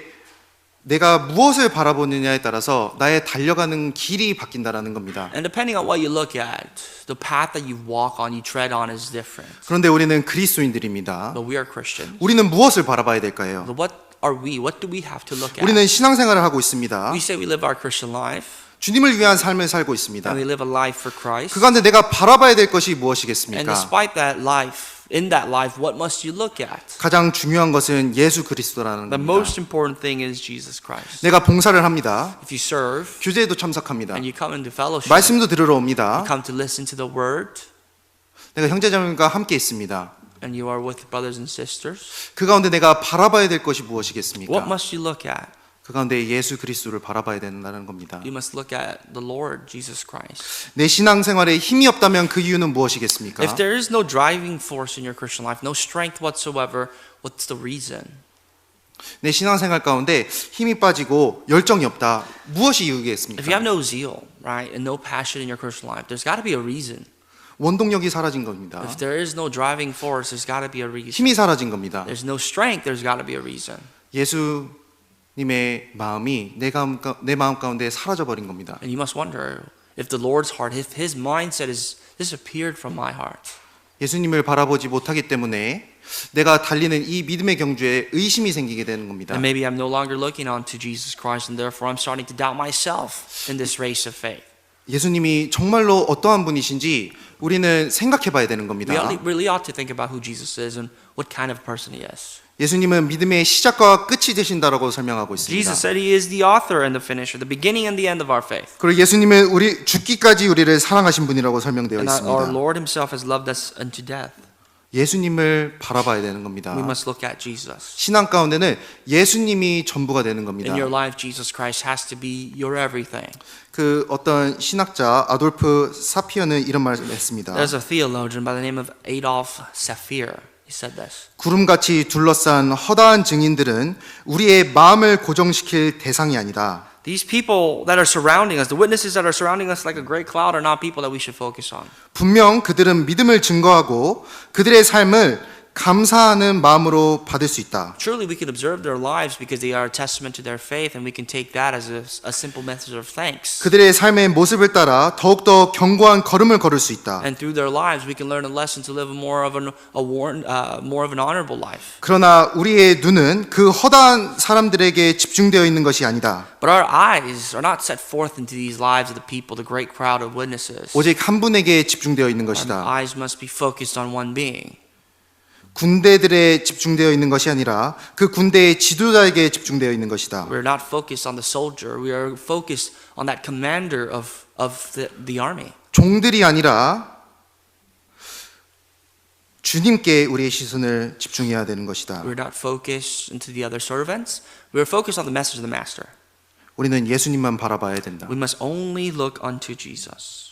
내가 무엇을 바라보느냐에 따라서 나의 달려가는 길이 바뀐다라는 겁니다. And depending on what you look at, the path that you walk on, you tread on is different. 그런데 우리는 그리스도인들입니다. But we are Christians. 우리는 무엇을 바라봐야 될까요? So what are we? What do we have to look at? 우리는 신앙생활을 하고 있습니다. We say we live our Christian life 주님을 위한 삶을 살고 있습니다. and we live a life for Christ. 그 가운데 내가 바라봐야 될 것이 And 무엇이겠습니까? despite that life, in that life, what must you look at? 가장 중요한 것은 예수 그리스도라는 The 겁니다. most important thing is Jesus Christ. 내가 봉사를 합니다. If you serve 교제에도 참석합니다. and you come into fellowship, 말씀도 들으러 옵니다. you come to listen to the word, 내가 형제자매과 함께 있습니다. and you are with brothers and sisters, 그 가운데 내가 바라봐야 될 것이 what 무엇이겠습니까? must you look at? 그 가운데 예수 그리스도를 바라봐야 된다는 겁니다. You must look at the Lord Jesus Christ. 내 신앙생활에 힘이 없다면 그 이유는 무엇이겠습니까? If there is no driving force in your Christian life, no strength whatsoever, what's the reason? 내 신앙생활 가운데 힘이 빠지고 열정이 없다. 무엇이 If you have 이유겠습니까? no zeal, right, and no passion in your Christian life, there's got to be a reason. 원동력이 사라진 겁니다. If there is no driving force, there's got to be a reason. 힘이 사라진 겁니다. There's no strength, there's got to be a reason. 예수님의 마음이 내 마음 가운데 사라져 버린 겁니다. And you must wonder if the Lord's heart, if His mindset has disappeared from my heart. 예수님을 바라보지 못하기 때문에 내가 달리는 이 믿음의 경주에 의심이 생기게 되는 겁니다. And maybe I'm no longer looking onto Jesus Christ, and therefore I'm starting to doubt myself in this race of faith. 예수님이 정말로 어떠한 분이신지 우리는 생각해 봐야 되는 We 겁니다. really ought to think about who Jesus is and what kind of person He is. 예수님은 믿음의 시작과 끝이 되신다라고 설명하고 있습니다. Jesus said He is the author and the finisher, the beginning and the end of our faith. 그리고 예수님은 우리 죽기까지 우리를 사랑하신 분이라고 설명되어 And our 있습니다. Lord Himself has loved us unto death. 예수님을 바라봐야 되는 겁니다. We must look at Jesus. 신앙 가운데는 예수님이 전부가 되는 In 겁니다. your life, Jesus Christ has to be your everything. 그 어떤 신학자 아돌프 사피어는 이런 말을 했습니다. There's a theologian by the name of Adolf Saphir. He said this. 구름같이 둘러싼 허다한 증인들은 우리의 마음을 고정시킬 대상이 아니다. These people that are surrounding us, the witnesses that are surrounding us like a great cloud, are not people that we should focus on. 분명 그들은 믿음을 증거하고 그들의 삶을 감사하는 마음으로 받을 수 있다. Truly, we can observe their lives because they are a testament to their faith, and we can take that as a simple message of thanks. 그들의 삶의 모습을 따라 더욱더 견고한 걸음을 걸을 수 있다. And through their lives, we can learn a lesson to live more of an honorable life. 그러나 우리의 눈은 그 허다한 사람들에게 집중되어 있는 것이 아니다. But our eyes are not set forth into these lives of the people, the great crowd of witnesses. 오직 한 분에게 집중되어 있는 Our 것이다. eyes must be focused on one being. 군대들에 집중되어 있는 것이 아니라 그 군대의 지도자에게 집중되어 있는 것이다. We're not focused on the soldier. We are focused on that commander of the army. 종들이 아니라 주님께 우리의 시선을 집중해야 되는 것이다. We're not focused into the other servants. We're focused on the message of the master. 우리는 예수님만 바라봐야 된다. We must only look unto Jesus.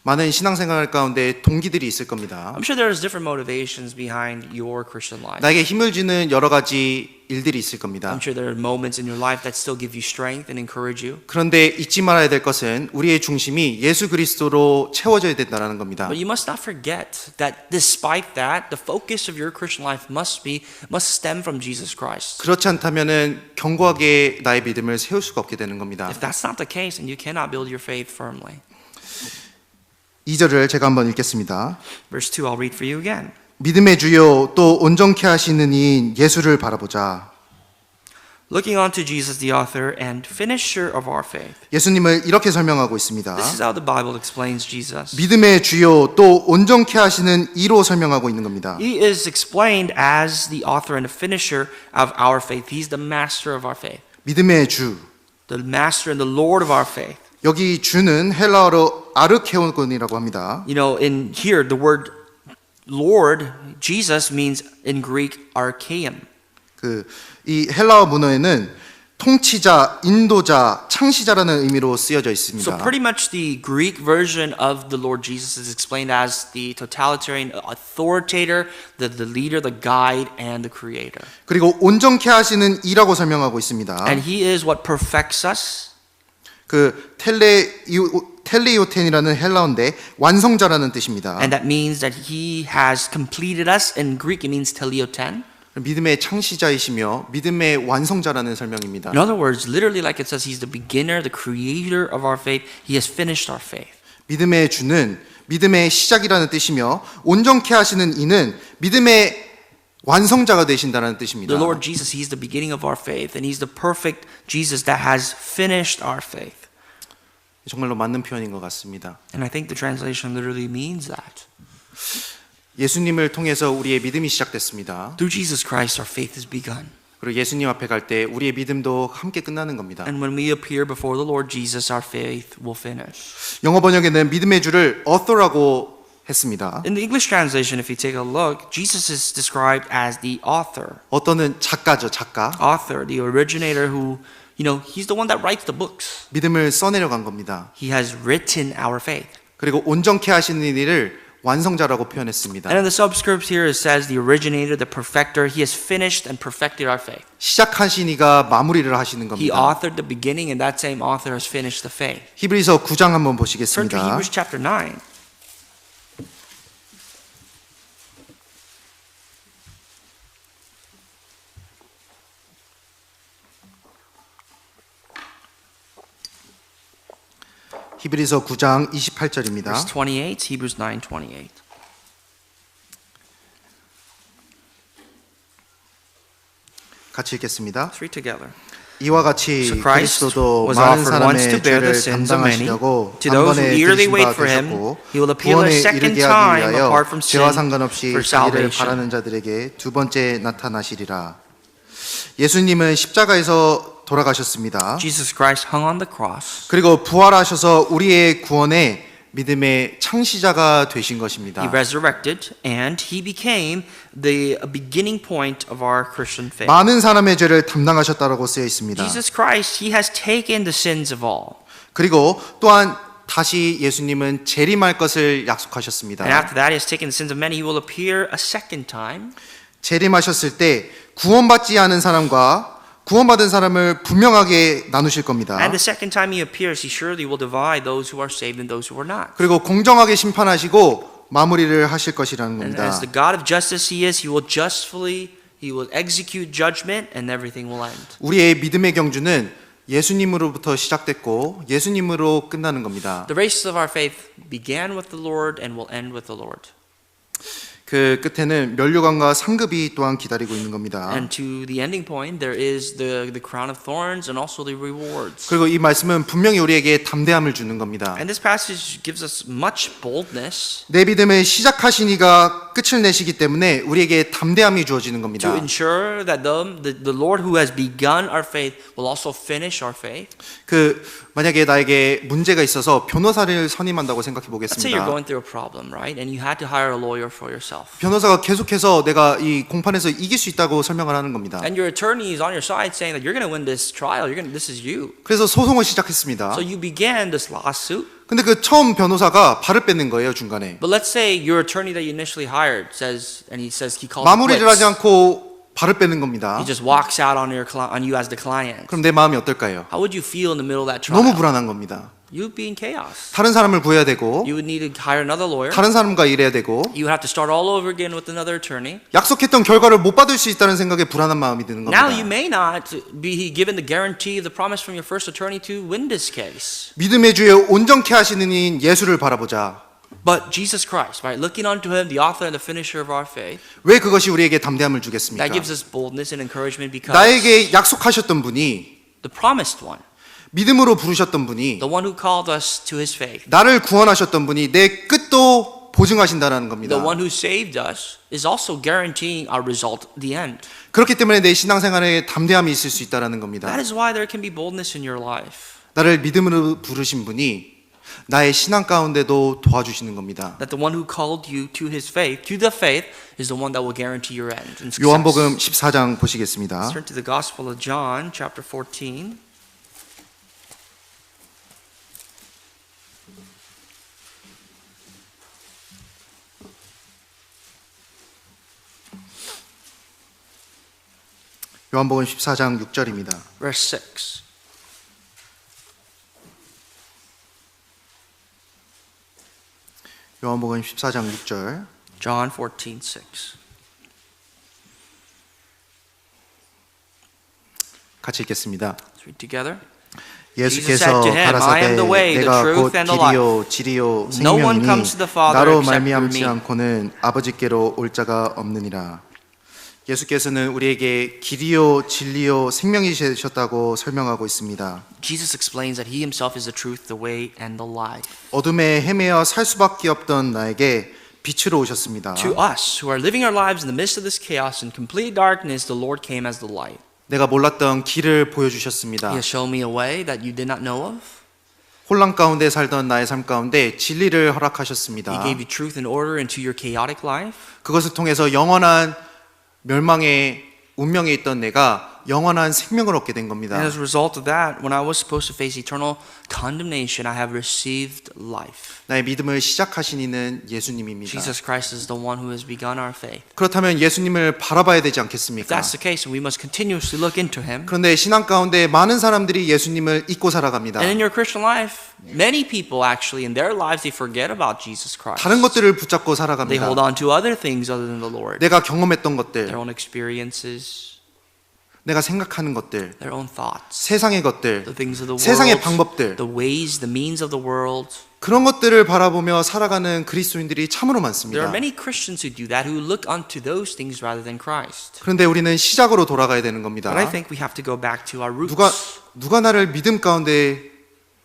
많은 신앙생활 가운데 동기들이 있을 겁니다. I'm sure there's different motivations behind your Christian life. 나에게 힘을 주는 여러 가지 일들이 있을 겁니다. I'm sure there are moments in your life that still give you strength and encourage you. 그런데 잊지 말아야 될 것은 우리의 중심이 예수 그리스도로 채워져야 된다는 겁니다. But you must not forget that despite that, the focus of your Christian life must stem from Jesus Christ. 그렇지 않다면은 견고하게 나의 믿음을 세울 수가 없게 되는 겁니다. If that's not the case, then you cannot build your faith firmly. 2절을 제가 한번 읽겠습니다. Verse 2, I'll read for you again. 믿음의 주요 또 온전케 하시는 이인 예수를 바라보자. Looking unto Jesus, the author and finisher of our faith. 예수님을 이렇게 설명하고 있습니다. This is how the Bible explains Jesus. 믿음의 주요 또 온전케 하시는 이로 설명하고 있는 겁니다. He is explained as the author and the finisher of our faith. He's the master of our faith. 믿음의 주. The master and the Lord of our faith. 여기 주는 헬라어로 아르케오곤이라고 합니다. You know, in here, the word Lord, Jesus, means in Greek archeum. 이 헬라어 문어에는 통치자, 인도자, 창시자라는 의미로 쓰여져 So 있습니다. pretty much the Greek version of the Lord Jesus is explained as the totalitarian authoritator, the leader, the guide, and the creator. 그리고 온전케 하시는 이라고 설명하고 있습니다. And he is what perfects us. 그 텔레이오텐이라는 헬라어인데 완성자라는 뜻입니다. And that means that he has completed us. In Greek, it means teleoten. 믿음의 창시자이시며 믿음의 완성자라는 설명입니다. In other words, literally like it says, he's the beginner, the creator of our faith. He has finished our faith. 믿음의 주는 믿음의 시작이라는 뜻이며 온전케 하시는 이는 믿음의 완성자가 되신다는 뜻입니다. The Lord Jesus, he's the beginning of our faith, and he's the perfect Jesus that has finished our faith. 정말로 맞는 표현인 것 같습니다. And I think the translation literally means that. 예수님을 통해서 우리의 믿음이 시작됐습니다. Through Jesus Christ, our faith has begun. 그리고 예수님 앞에 갈 때 우리의 믿음도 함께 끝나는 겁니다. And when we appear before the Lord Jesus, our faith will finish. 영어 번역에는 믿음의 주를 author라고 했습니다. In the English translation, if you take a look, Jesus is described as the author. 어떤은 작가죠, 작가. Author, the originator who, he's the one that writes the books. 믿음을 써내려간 겁니다. He has written our faith. 그리고 온전케 하시는 이를 완성자라고 표현했습니다. And in the subscript here it says the originator, the perfecter, he has finished and perfected our faith. 시작하신 이가 마무리를 하시는 He 겁니다. authored the beginning and that same author has finished the faith. 히브리서 9장 한번 Turn to 보시겠습니다. Hebrews chapter 9. 히브리서 9장 28절입니다. Verse 28, Hebrews 9:28. 같이 읽겠습니다. Three together. 이와 같이 So Christ 그리스도도 was 많은 offered once to 사람의 bear the 죄를 sins of many. 담당하시려고 To those who 단번에 eagerly 들으신 wait 바 for him, 되셨고 he will appear 구원에 a second 이르게 하기 time 위하여 apart from 죄와 sin 상관없이 for 자기를 salvation. 바라는 자들에게 두 번째 나타나시리라. 예수님은 십자가에서 돌아가셨습니다. Jesus Christ hung on the cross. 그리고 부활하셔서 우리의 구원에 믿음의 창시자가 되신 것입니다. He resurrected and he became the beginning point of our Christian faith. 많은 사람의 죄를 담당하셨다라고 쓰여 있습니다. Jesus Christ, he has taken the sins of all. 그리고 또한 다시 예수님은 재림할 것을 약속하셨습니다. And after that, he has taken the sins of many. He will appear a second time. 재림하셨을 때 구원받지 않은 사람과 구원받은 사람을 분명하게 나누실 겁니다. And the second time he appears, he surely will divide those who are saved and those who are not. 그리고 공정하게 심판하시고 마무리를 하실 것이라는 And 겁니다. as the God of justice he is, he will execute judgment and everything will end. 우리의 믿음의 경주는 예수님으로부터 시작됐고 예수님으로 끝나는 겁니다. The race of our faith began with the Lord and will end with the Lord. 그 끝에는 면류관과 상급이 또한 기다리고 있는 겁니다. And to the ending point, there is the crown of thorns and also the rewards. 그리고 이 말씀은 분명히 우리에게 담대함을 주는 겁니다. And this passage gives us much boldness 내 믿음을 시작하신 이가 끝을 내시기 때문에 우리에게 담대함이 주어지는 to 겁니다. ensure that the Lord who has begun our faith will also finish our faith. 만약에 나에게 문제가 있어서 변호사를 선임한다고 생각해 Let's say you're 보겠습니다. going through a problem, right? And you had to hire a lawyer for yourself. 변호사가 계속해서 내가 이 공판에서 이길 수 있다고 설명을 하는 겁니다. And your attorney is on your side saying that you're going to win this trial. This is you. 그래서 소송을 시작했습니다. So you began this lawsuit. 근데 그 처음 변호사가 발을 뺏는 거예요, 중간에. But let's say your attorney that you initially hired says he calls 마무리를 it 하지 quits. 않고 발을 뺏는 겁니다. He just walks out on you as the client. 그럼 내 마음이 어떨까요? How would you feel in the middle of that trial? 너무 불안한 겁니다. You'd be in chaos. 다른 사람을 구해야 되고 You would need to hire another lawyer. 다른 사람과 일해야 되고 You would have to start all over again with another attorney. 약속했던 결과를 못 받을 수 있다는 생각에 불안한 마음이 드는 Now you 겁니다. may not be given the guarantee of the promise from your first attorney to win this case. 믿음의 주에 온전케 하시는 이인 예수를 바라보자. But Jesus Christ, right? Looking unto him, the author and the finisher of our faith, 왜 그것이 우리에게 담대함을 주겠습니까? that gives us boldness and encouragement because 나에게 약속하셨던 분이 the promised one, 믿음으로 부르셨던 분이 the one who called us to his faith, 나를 구원하셨던 분이 내 끝도 보증하신다는 겁니다. the one who saved us, is also guaranteeing our result at the end. 그렇기 때문에 내 신앙생활에 담대함이 있을 수 있다는 겁니다. That is why there can be boldness in your life. 나를 믿음으로 부르신 분이 나의 신앙 가운데도 도와주시는 겁니다. That the one who called you to his faith, to the faith, is the one that will guarantee your end and success. 요한복음 14장 보시겠습니다. Let's turn to the Gospel of John, chapter 14. 요한복음 14장 6절입니다. Verse 6. 요한복음 14장 6절. John 14:6. 같이 읽겠습니다. Let's read together. 예수께서 said to him, I am 가라사대 the way, the 내가 곧 truth, and the 길이요 진리요 No one 생명이니 comes to the Father 나로 except 말미암지 through me. 않고는 아버지께로 올 자가 없느니라. 예수께서는 우리에게 길이요 진리요 생명이 되셨다고 설명하고 있습니다. Jesus explains that he himself is the truth, the way, and the life. 어둠에 헤매어 살 수밖에 없던 나에게 빛으로 오셨습니다. To us who are living our lives in the midst of this chaos and complete darkness, the Lord came as the light. 내가 몰랐던 길을 보여주셨습니다. He has shown me a way that you did not know of. 혼란 가운데 살던 나의 삶 가운데 진리를 He 허락하셨습니다. gave you truth and order into your chaotic life. 그것을 통해서 영원한 멸망의 운명에 있던 내가 영원한 생명을 얻게 된 겁니다. And as a result of that, when I was supposed to face eternal condemnation, I have received life. 나의 믿음을 시작하신 이는 예수님입니다. Jesus Christ is the one who has begun our faith. 그렇다면 예수님을 바라봐야 되지 If 않겠습니까? that's the case, we must continuously look into him. 그런데 신앙 가운데 많은 사람들이 예수님을 잊고 살아갑니다. And in your Christian life, many people actually in their lives they forget about Jesus Christ. 다른 것들을 붙잡고 They 살아갑니다. hold on to other things other than the Lord. 내가 경험했던 Their 것들, own experiences, 내가 생각하는 것들, their own thoughts, 세상의 것들, the things of the 세상의 world, 방법들, the ways, the means of the world. 그런 것들을 바라보며 살아가는 그리스도인들이 참으로 There 많습니다. are many Christians who do that, who look unto those things rather than Christ. 그런데 우리는 시작으로 돌아가야 되는 겁니다. But I think we have to go back to our roots. 누가 나를 믿음 가운데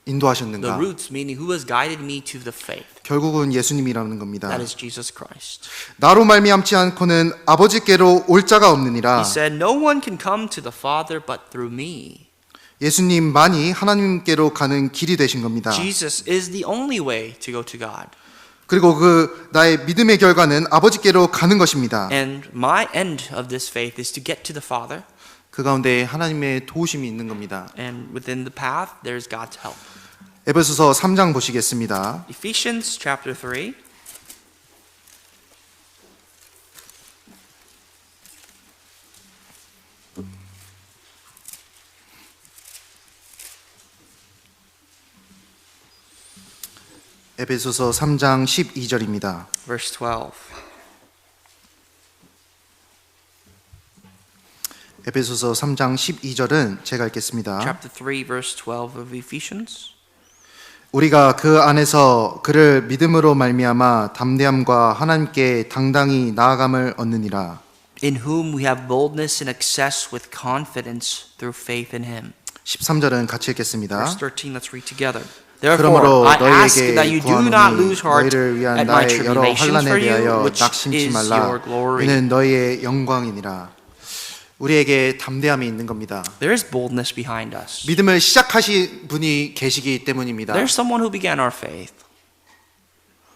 The 인도하셨는가? roots, meaning who has guided me to the faith. 결국은 예수님이라는 겁니다. That is Jesus Christ. 나로 말미암지 않고는 아버지께로 올 자가 없느니라. He said, no one can come to the Father but through me. 예수님만이 하나님께로 가는 길이 되신 겁니다. Jesus is the only way to go to God. 그리고 그 나의 믿음의 결과는 아버지께로 가는 것입니다. And my end of this faith is to get to the Father. 그 가운데 하나님의 도우심이 있는 겁니다. And within the path, there's God's help. 에베소서 3장 보시겠습니다. Ephesians chapter 3. 에베소서 3장 12절입니다. Verse 12. 에베소서 3장 12절은 제가 읽겠습니다. Chapter 3, verse 12 of Ephesians. 우리가 그 안에서 그를 믿음으로 말미암아 담대함과 하나님께 당당히 나아감을 얻느니라. In whom we have boldness and access with confidence through faith in him. 13절은 같이 읽겠습니다. Verse 13, let's read together. 그러므로 Therefore, I ask that you 너희에게 do not 구하노니 lose heart 너희를 위한 at my 나의 여러 tribulations 환난에 for you, 대하여 which 낙심치 is 말라. your glory. 이는 너희의 영광이니라. 우리에게 담대함이 있는 겁니다. There is boldness behind us. 믿음을 시작하신 분이 계시기 때문입니다. There's someone who began our faith.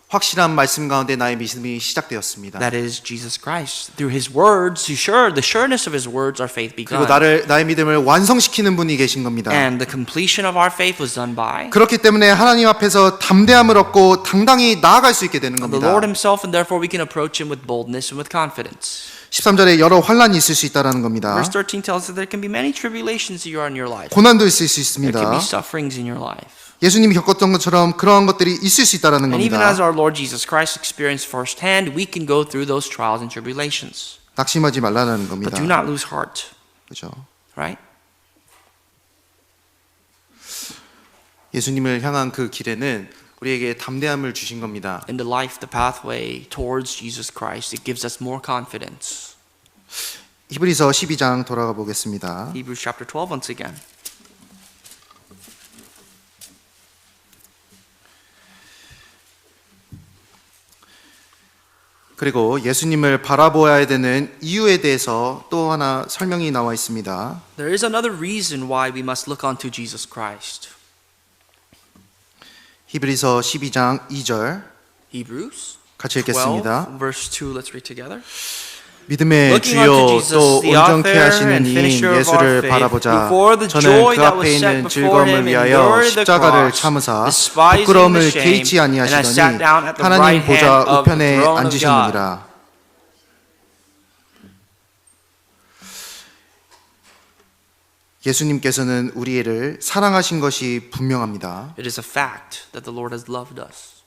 확실한 말씀 가운데 나의 믿음이 시작되었습니다. That is Jesus Christ. Through His words, the sureness of His words, our faith 그리고 began. 나의 믿음을 완성시키는 분이 계신 겁니다. And the completion of our faith was done by 그렇기 때문에 하나님 앞에서 담대함을 얻고 당당히 나아갈 수 있게 되는 the 겁니다. Lord Himself, and therefore we can approach Him with boldness and with confidence. 13절에 여러 환난이 있을 수 있다라는 겁니다. Verse 13 tells us that there can be many tribulations you are in your life. 고난도 있을 수 There can 있습니다. be sufferings in your life. 예수님이 겪었던 것처럼 그러한 것들이 있을 수 있다라는 And even 겁니다. as our Lord Jesus Christ experienced firsthand, we can go through those trials and tribulations. 낙심하지 말라는 But 겁니다. do not lose heart, 그렇죠. right? 예수님을 향한 그 길에는 우리에게 담대함을 주신 겁니다. In the life, the pathway towards Jesus Christ, it gives us more confidence. 히브리서 12장 돌아가 보겠습니다. Hebrews chapter 12 once again. 그리고 예수님을 바라보아야 되는 이유에 대해서 또 하나 설명이 나와 있습니다. There is another reason why we must look unto Jesus Christ. 히브리서 12장 2절 Hebrews 같이 읽겠습니다. 12, verse 2. Let's read together. 믿음의 Looking 주요 unto Jesus, 또 the 온전케 author 하시는 and 이인 finisher of our 예수를 faith, 바라보자. before the 저는 joy 그 that 앞에 was set 있는 before 즐거움을 him 위하여 endured the 십자가를 cross, 참으사 despising 부끄러움을 the shame, 개의치 and has 아니하시더니 sat down at the 하나님 right 보좌 hand of the 우편에 throne of 앉으셨느니라. 예수님께서는 우리를 사랑하신 것이 분명합니다. It is a fact that the Lord has loved us.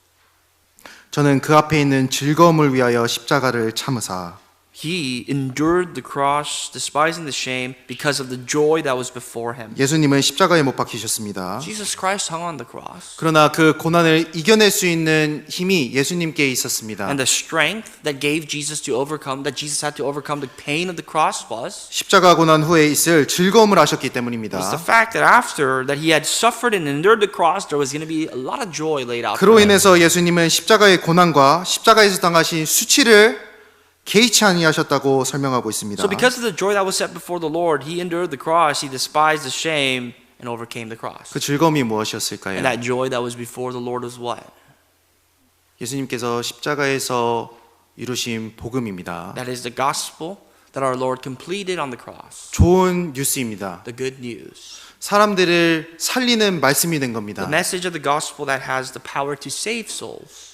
저는 그 앞에 있는 즐거움을 위하여 십자가를 참으사 He endured the cross, despising the shame, because of the joy that was before him. 예수님은 십자가에 못 박히셨습니다. Jesus Christ hung on the cross. 그러나 그 고난을 이겨낼 수 있는 힘이 예수님께 있었습니다. And the strength that gave Jesus to overcome, that Jesus had to overcome the pain of the cross was 십자가 고난 후에 있을 즐거움을 아셨기 때문입니다. the fact that after that he had suffered and endured the cross, there was going to be a lot of joy laid out for 그로 him. 인해서 예수님은 십자가의 고난과 십자가에서 당하신 수치를 개의치 아니하셨다고 설명하고 있습니다. So because of the joy that was set before the Lord, he endured the cross, he despised the shame, and overcame the cross. 그 즐거움이 무엇이었을까요? And that joy that was before the Lord was what? 예수님께서 십자가에서 이루신 복음입니다. That is the gospel that our Lord completed on the cross. 좋은 뉴스입니다. The good news. 사람들을 살리는 말씀이 된 겁니다. The message of the gospel that has the power to save souls.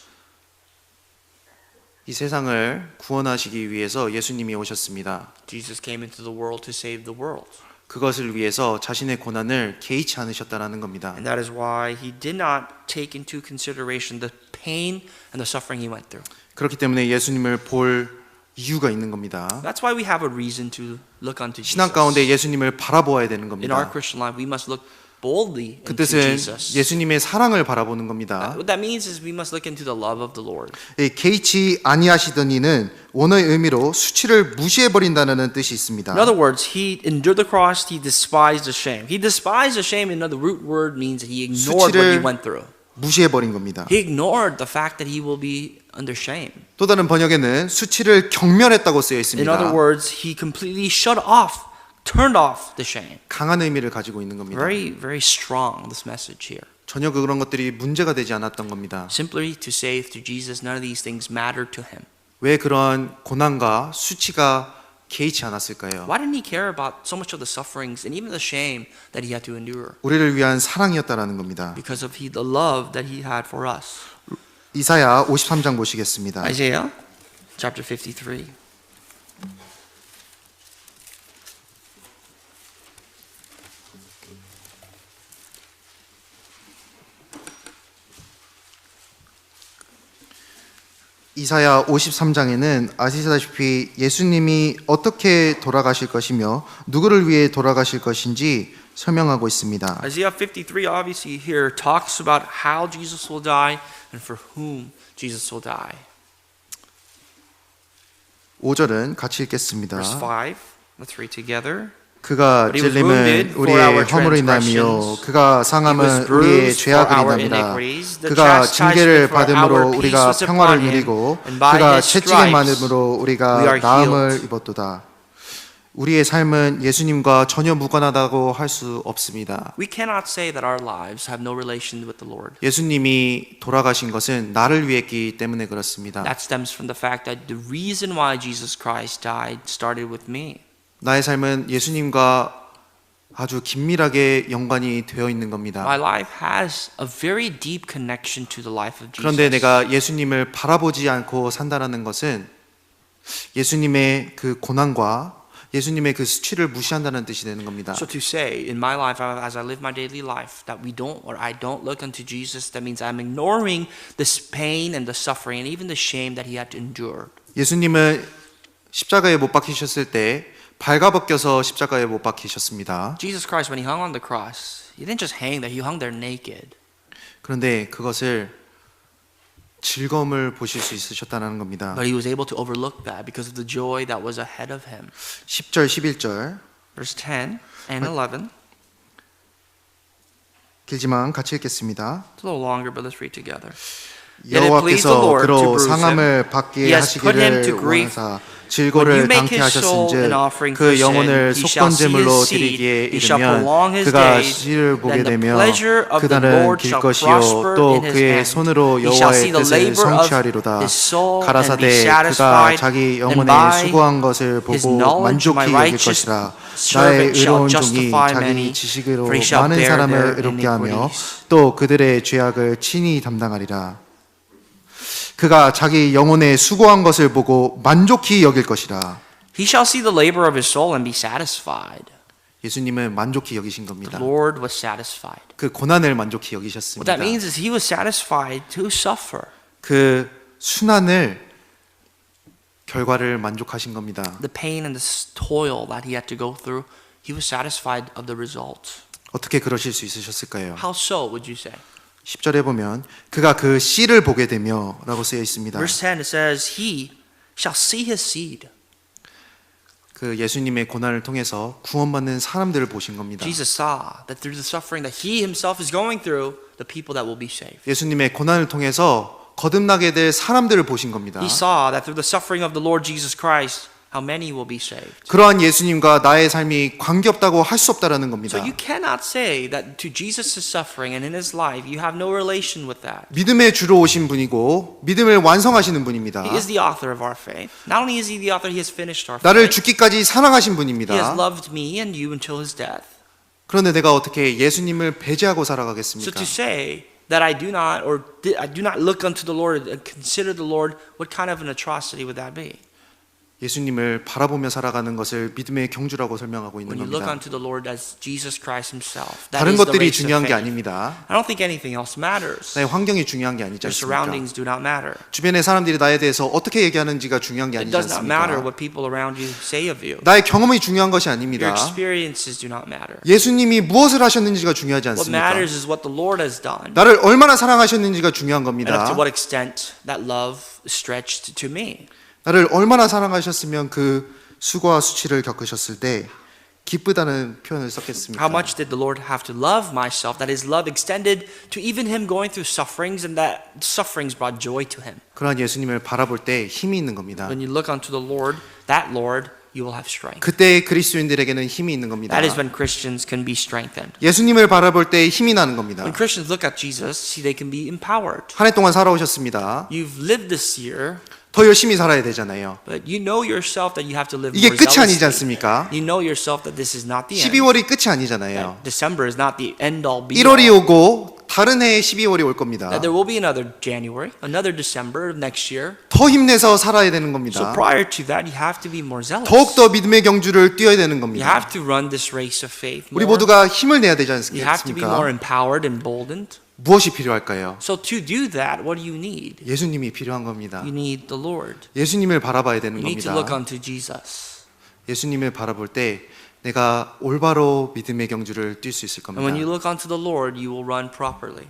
이 세상을 구원하시기 위해서 예수님이 오셨습니다. Jesus came into the world to save the world. 그것을 위해서 자신의 고난을 개의치 않으셨다라는 겁니다. And that is why he did not take into consideration the pain and the suffering he went through. 그렇기 때문에 예수님을 볼 이유가 있는 겁니다. That's why we have a reason to look unto Jesus. 신앙 가운데 예수님을 바라보아야 되는 In our 겁니다. Christian life, we must look boldly 그 into 뜻은 Jesus. 예수님의 사랑을 바라보는 겁니다. What that means is we must look into the love of the Lord. 이 개의치 아니하시더니는 원어의 의미로 수치를 무시해버린다는 뜻이 있습니다. In other words, he endured the cross, he despised the shame. He despised the shame, in the root word means that he ignored what he 수치를 went through. 무시해버린 겁니다. He ignored the fact that he will be under shame. 또 다른 번역에는 수치를 경멸했다고 쓰여 In 있습니다. other words, he completely shut off, turned off the shame. 강한 의미를 가지고 있는 겁니다. Very strong, this message here. 전혀 그런 것들이 문제가 되지 않았던 겁니다. Simply to say through Jesus, none of these things mattered to him. 왜 그런 고난과 수치가 개의치 않았을까요? Why didn't he care about so much of the sufferings and even the shame that he had to endure? 우리를 위한 사랑이었다라는 겁니다. Because of the love that he had for us. 이사야 53장 보시겠습니다. Isaiah chapter 53. 이사야 53장에는 아시다시피 예수님이 어떻게 돌아가실 것이며 누구를 위해 돌아가실 것인지 설명하고 있습니다. Isaiah 53 obviously here talks about how Jesus will die and for whom Jesus will die. 5절은 같이 읽겠습니다. Verse 5, let's read together. 그가 But he was 찔림은 wounded for 우리의 our 허물로 인하며 transgressions. 그가 He was 상함은 우리의 bruised for 죄악을 our 인함이라. iniquities. The 그가 징계를 chastisement for 받음으로 our peace 우리가 was 평화를 upon him, 누리고 and by 그가 his 채찍에 stripes 맞음으로 we 우리가 are 나음을 healed. 입었도다. 우리의 삶은 예수님과 전혀 무관하다고 할 수 없습니다. We cannot say that our lives have no relation with the Lord. 예수님이 돌아가신 것은 나를 위했기 때문에 그렇습니다. That stems from the fact that the reason why Jesus Christ died started with me. 나의 삶은 예수님과 아주 긴밀하게 연관이 되어 있는 겁니다. My life has a very deep connection to the life of Jesus. 그런데 내가 예수님을 바라보지 않고 산다라는 것은 예수님의 그 고난과 예수님의 그 수치를 무시한다는 뜻이 되는 겁니다. So to say in my life as I live my daily life that we don't or I don't look unto Jesus, that means I'm ignoring this pain and the suffering and even the shame that he had to endure. 예수님은 십자가에 못 박히셨을 때 발가벗겨서 십자가에 못 박히셨습니다. Jesus Christ when he hung on the cross, he didn't just hang there, he hung there naked. 그런데 그것을 즐거움을 보실 수 있으셨다는 겁니다. But he was able to overlook that because of the joy that was ahead of him. 10절 11절 Verse 10 and 11. 길지만 같이 읽겠습니다. It's a little longer, but let's read together. Yet it pleased the 여호와께서 Lord to 그로 bruise him. 상함을 He 받게 has put him 하시기를 to grief 원하사 질고를 make 당케 his soul an 하셨은즉 offering for 그 sin, 영혼을 he shall see 속건제물로 his seed, 드리기에 he shall 이르면 prolong his 그가 days, 씨를 보게 then the 되며 pleasure of the 그날은 Lord 길 shall 것이요 prosper 또 in his 그의 hand. 손으로 He shall see 여호와의 the 뜻을 labor of 성취하리로다. his soul and be 가라사대 그가 satisfied, 자기 and 영혼에 by 수고한 것을 his 보고 knowledge my 만족히 여길 righteous 것이라. 나의 servant shall 의로운 종이 justify 자기 many, 지식으로 for he shall 많은 bear 사람을 their 의롭게 하며 iniquities. 또 그들의 죄악을 친히 담당하리라. 그가 자기 영혼에 수고한 것을 보고 만족히 여길 것이라. He shall see the labor of his soul and be satisfied. 예수님은 만족히 여기신 겁니다. The Lord was satisfied. 그 고난을 만족히 What 여기셨습니다. that means is he was satisfied to suffer. 그 순환을 결과를 만족하신 겁니다. The pain and the toil that he had to go through, he was satisfied of the result. 어떻게 그러실 수 있으셨을까요? How so, would you say? 10절에 보면 그가 그 씨를 보게 되며 라고 쓰여 있습니다. Verse 10 it says, he shall see his seed. 그 예수님의 고난을 통해서 구원받는 사람들을 보신 겁니다. Jesus saw that through the suffering that he himself is going through, the people that will be saved. 예수님의 고난을 통해서 거듭나게 될 사람들을 보신 겁니다. He saw that through the suffering of the Lord Jesus Christ, how many will be saved. 그러한 예수님과 나의 삶이 관계없다고 할 수 없다라는 겁니다. So you cannot say that to Jesus' suffering and in his life, you have no relation with that. 믿음의 주로 오신 분이고 믿음을 완성하시는 분입니다. He is the author of our faith. Not only is he the author, he has finished our 나를 faith. 죽기까지 사랑하신 He has 분입니다. loved me and you until his death. 그런데 내가 어떻게 예수님을 배제하고 So 살아가겠습니까? to say that I do not look unto the Lord and consider the Lord, what kind of an atrocity would that be? 예수님을 바라보며 살아가는 것을 믿음의 경주라고 설명하고 있는 When you look 겁니다. unto the Lord as Jesus Christ himself, that 다른 is the 것들이 race of 중요한 게 faith. 아닙니다. I don't think anything else matters. 나의 환경이 중요한 게 아니지 Your 않습니까? surroundings do not matter. 주변의 사람들이 나에 대해서 어떻게 얘기하는지가 중요한 게 It 아니지 does not matter 않습니까? what people around you say of you. 나의 경험이 중요한 것이 Your 아닙니다. experiences do not matter. 예수님이 무엇을 하셨는지가 중요하지 What 않습니까? matters is what the Lord has done 나를 얼마나 사랑하셨는지가 중요한 and up to 겁니다. what extent that love stretched to me. 나를 얼마나 사랑하셨으면 그 수고와 수치를 겪으셨을 때 기쁘다는 표현을 썼겠습니까? How much did the Lord have to love myself that his love extended to even him going through sufferings and that sufferings brought joy to him. 그러한 예수님을 바라볼 때 힘이 있는 겁니다. When you look unto the Lord, that Lord, you will have strength. 그때 그리스도인들에게는 힘이 있는 겁니다. That is when Christians can be strengthened. 예수님을 바라볼 때 힘이 나는 겁니다. When Christians look at Jesus, see they can be empowered. 한 해 동안 살아오셨습니다. You've lived this year, 더 열심히 살아야 되잖아요. but you know yourself that you have to live 이게 more 끝이 아니지 zealously. 않습니까? You know yourself that this is not the end. 12월이 끝이 아니잖아요. That December is not the end all be 1월이 all. 오고 다른 해에 12월이 올 겁니다. That there will be another January, another December of next year. 더 힘내서 살아야 되는 So 겁니다. prior to that, you have to be more zealous. 더욱더 믿음의 경주를 뛰어야 되는 You 겁니다. have to run this race of faith 우리 more. 모두가 힘을 내야 되지 You have to be more 않습니까? empowered, emboldened. 무엇이 필요할까요? So to do that, what do you need? 예수님이 필요한 겁니다. You need the Lord. 예수님을 바라봐야 되는 You need to look 겁니다. unto Jesus. 예수님을 바라볼 때 내가 올바로 믿음의 경주를 뛸 수 있을 And when you 겁니다. look unto the Lord, you will run properly.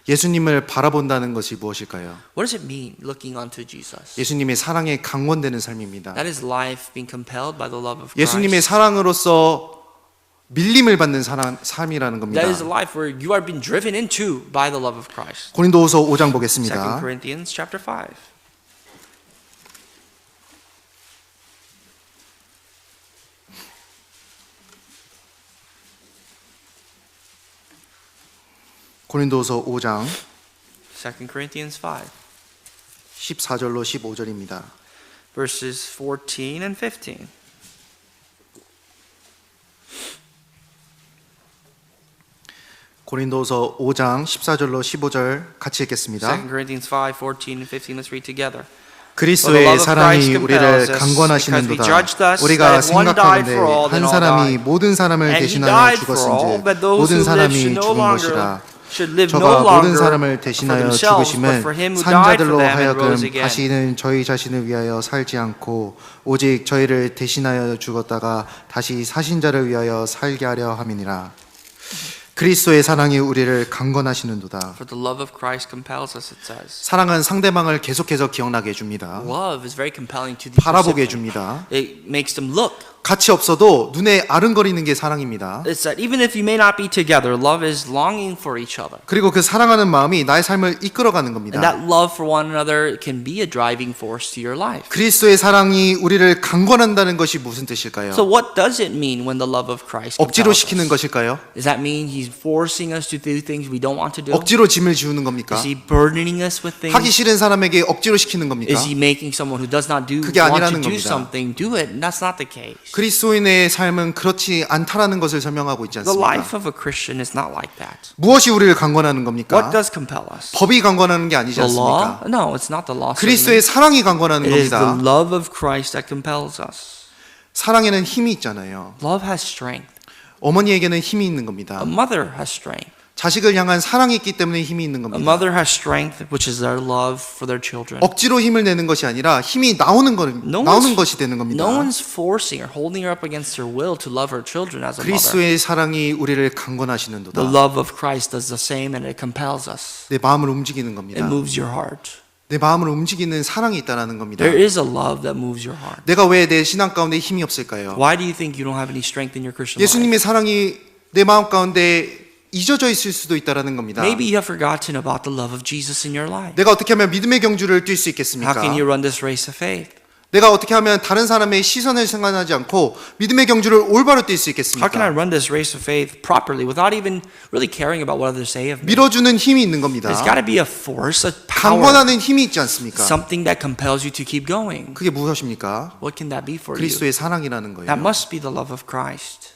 예수님을 바라본다는 것이 무엇일까요? What does it mean, looking unto Jesus? 예수님의 사랑에 강원되는 삶입니다. That is life being compelled by the love of 예수님의 Christ. 사랑으로서 밀림을 받는 삶이라는 겁니다. That is a life where you are being driven into by the love of Christ. 고린도후서 5장 2 보겠습니다. Corinthians chapter 5. 고린도후서 5장 2 Corinthians 5, 14절로 15절입니다. verses 14 and 15. 고린도서 5장 14절로 15절 같이 2 읽겠습니다. Corinthians 5, 14 and 15. Let's read together. 그리스도의 사랑이 우리를 강권하시는도다. 우리가 생각하건대 한 사람이 모든 사람을 And he 대신하여 died for all, 죽었은즉 but those 모든 who live 사람이 should no 죽은 longer 것이라. should live no 저가 모든 longer 사람을 for 대신하여 themselves, but for 죽으심은 him who died 산자들로 for them and 하여금 rose again. 다시는 저희 자신을 위하여 살지 않고 오직 저희를 대신하여 죽었다가 다시 사신 자를 위하여 살게 하려 함이니라. 그리스도의 사랑이 우리를 강건하시는도다. For the love of Christ compels us, it says. 사랑은 상대방을 계속해서 기억나게 해줍니다. Love is very compelling to the 바라보게 recipient. 해줍니다. It makes them look. 같이 없어도 눈에 아른거리는 게 사랑입니다. It's that even if you may not be together, love is longing for each other. 그리고 그 사랑하는 마음이 나의 삶을 이끌어가는 And 겁니다. that love for one another can be a driving force to your life. 그리스도의 사랑이 우리를 강권한다는 것이 무슨 뜻일까요? So what does it mean when the love of Christ 억지로 compels 시키는 us? 것일까요? Does that mean He's forcing us to do things we don't want to do? 억지로 짐을 지우는 겁니까? Is He burdening us with things? 하기 싫은 사람에게 억지로 시키는 겁니까? Is He making someone who does not 그게 want to 아니라는 do 겁니다. something do it? And that's not the case. 그리스도인의 삶은 그렇지 않다라는 것을 설명하고 있지 The 않습니까? life of a Christian is not like that. 무엇이 우리를 강권하는 What 겁니까? does compel us? 법이 강권하는 게 아니지 The law? 않습니까? No, it's not the law. 그리스도의 certainly. 사랑이 강권하는 It is the 겁니다. love of Christ that compels us. 사랑에는 힘이 있잖아요. Love has strength. 어머니에게는 힘이 있는 A 겁니다. mother has strength. 자식을 향한 사랑이 있기 때문에 힘이 있는 A 겁니다. mother has strength, which is their love for their children. 억지로 힘을 내는 것이 아니라 힘이 나오는 것이 되는 겁니다. No one's forcing or holding her up against her will to love her children as a mother. 그리스도의 사랑이 우리를 The 강권하시는도다. love of Christ does the same and it compels us. 내 마음을 움직이는 It 겁니다. moves your heart. 내 마음을 움직이는 사랑이 있다는 겁니다. There is a love that moves your heart. 내가 왜 내 신앙 가운데 힘이 없을까요? Why do you think you don't have any strength in your Christian life? 예수님의 사랑이 내 마음 가운데 잊어져 있을 수도 있다는 겁니다. Maybe you have forgotten about the love of Jesus in your life. 내가 어떻게 하면 믿음의 경주를 뛸 수 How 있겠습니까? can you run this race of faith? 내가 어떻게 하면 다른 사람의 시선을 생각하지 않고 믿음의 경주를 올바로 뛸 수 How can I 있겠습니까? run this race of faith properly without even really caring about what others say of me? 밀어주는 힘이 있는 겁니다. There's got to be a force, a power, 강권하는 힘이 있지 않습니까? something that compels you to keep going. 그게 무엇입니까? What can that be for you? 그리스도의 사랑이라는 거예요. That must be the love of Christ.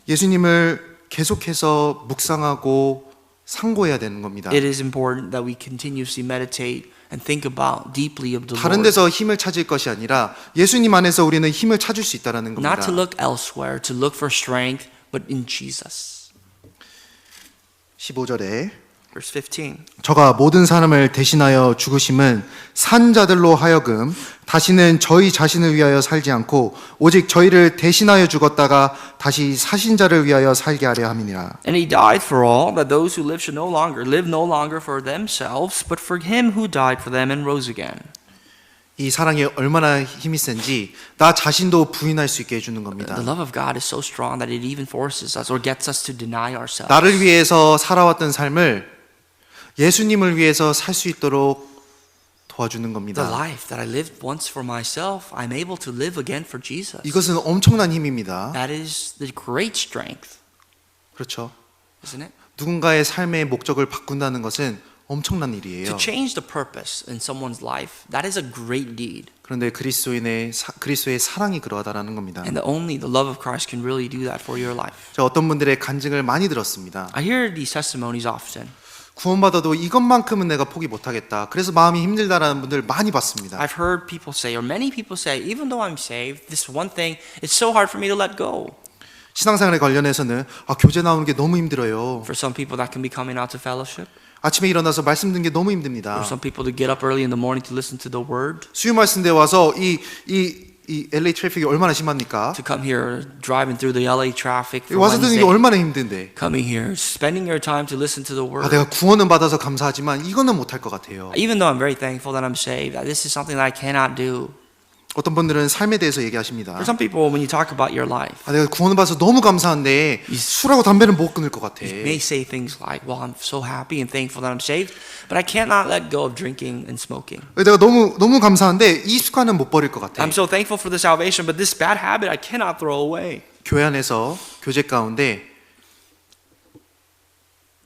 예수님을 계속해서 묵상하고 상고해야 되는 겁니다. It is important that we continuously meditate and think about deeply of the 다른 Lord. 데서 힘을 찾을 것이 아니라 예수님 안에서 우리는 힘을 찾을 수 있다는 겁니다. Not to look elsewhere, to look for strength, but in Jesus. 15절에 Verse 15. 저가 모든 사람을 대신하여 죽으심은 산 자들로 하여금 다시는 저희 자신을 위하여 살지 않고 오직 저희를 대신하여 죽었다가 다시 사신 자를 위하여 살게 하려 함이니라. And he died for all, that those who live should live no longer for themselves, but for him who died for them and rose again. 이 사랑이 얼마나 힘이 센지 나 자신도 부인할 수 있게 해주는 겁니다. The love of God is so strong that it even forces us or gets us to deny ourselves. 나를 위해서 살아왔던 삶을 예수님을 위해서 살 수 있도록 도와주는 The 겁니다. life that I lived once for myself, I'm able to live again for Jesus. 이것은 엄청난 힘입니다. That is the great strength, 그렇죠. isn't it? 누군가의 삶의 목적을 바꾼다는 것은 엄청난 To 일이에요. change the purpose in someone's life, that is a great deed. 그런데 그리스도의 사랑이 그러하다라는 겁니다. And only the love of Christ can really do that for your life. 저 어떤 분들의 간증을 많이 들었습니다. I hear these testimonies often. 구원받아도 이것만큼은 내가 포기 못하겠다. 그래서 마음이 힘들다라는 분들 많이 봤습니다. I've heard people say, or many people say, even though I'm saved, this one thing, it's so hard for me to let go. 신앙생활에 관련해서는 교제 나오는 게 너무 힘들어요. For some people, that can be coming out to fellowship. 아침에 일어나서 말씀 듣는 게 너무 For 힘듭니다. some people, to get up early in the morning to listen to the word. 수요 말씀대 와서 이 LA 트래픽이 얼마나 심합니까? To come here, driving through the LA traffic for 와서 듣는 게 Wednesday. 얼마나 힘든데. Coming here, spending your time to listen to the word. 내가 구원은 받아서 감사하지만 이거는 못할 것 같아요. Even though I'm very thankful that I'm saved, that this is something that I cannot do. 어떤 분들은 삶에 대해서 얘기하십니다. For some people, when you talk about your life, 내가 구원을 받아서 너무 감사한데 술하고 담배는 못 끊을 것 같아. you may say things like, well, I'm so happy and thankful that I'm saved, but I cannot let go of drinking and smoking. 내가 너무 감사한데 이 습관은 못 버릴 것 같아. I'm so thankful for the salvation, but this bad habit I cannot throw away. 교회 안에서 교제 가운데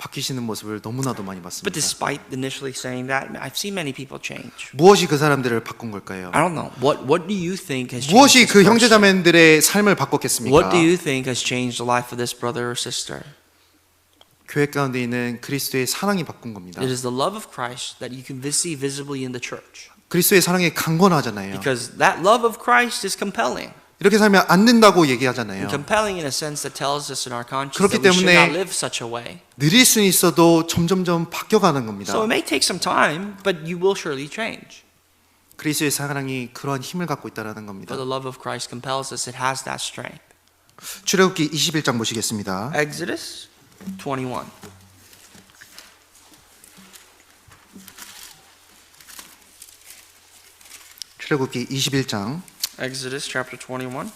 바뀌시는 모습을 너무나도 많이 But 봤습니다. despite initially saying that, I've seen many people change. 무엇이 그 사람들을 바꾼 걸까요? I don't know. What do you think has changed 무엇이 this 그 person? 형제자매들의 삶을 바꿨겠습니까? What do you think has changed the life of this brother or sister? 교회 가운데 있는 그리스도의 사랑이 바꾼 겁니다. It is the love of Christ that you can see visibly in the church. 그리스도의 사랑이 강건하잖아요. Because that love of Christ is compelling. 이렇게 살면 안 된다고 얘기하잖아요. Compelling in a sense that tells us in our conscience 그렇기 that we should 때문에 not live such a way. 느릴 수는 있어도 점점점 바뀌어가는 겁니다. So it may take some time, but you will surely change. 그리스도의 사랑이 그러한 힘을 갖고 있다는 겁니다. For the love of Christ compels us. It has that strength. 출애굽기 21장 보시겠습니다. Exodus 21. 출애굽기 21장 Exodus chapter 21.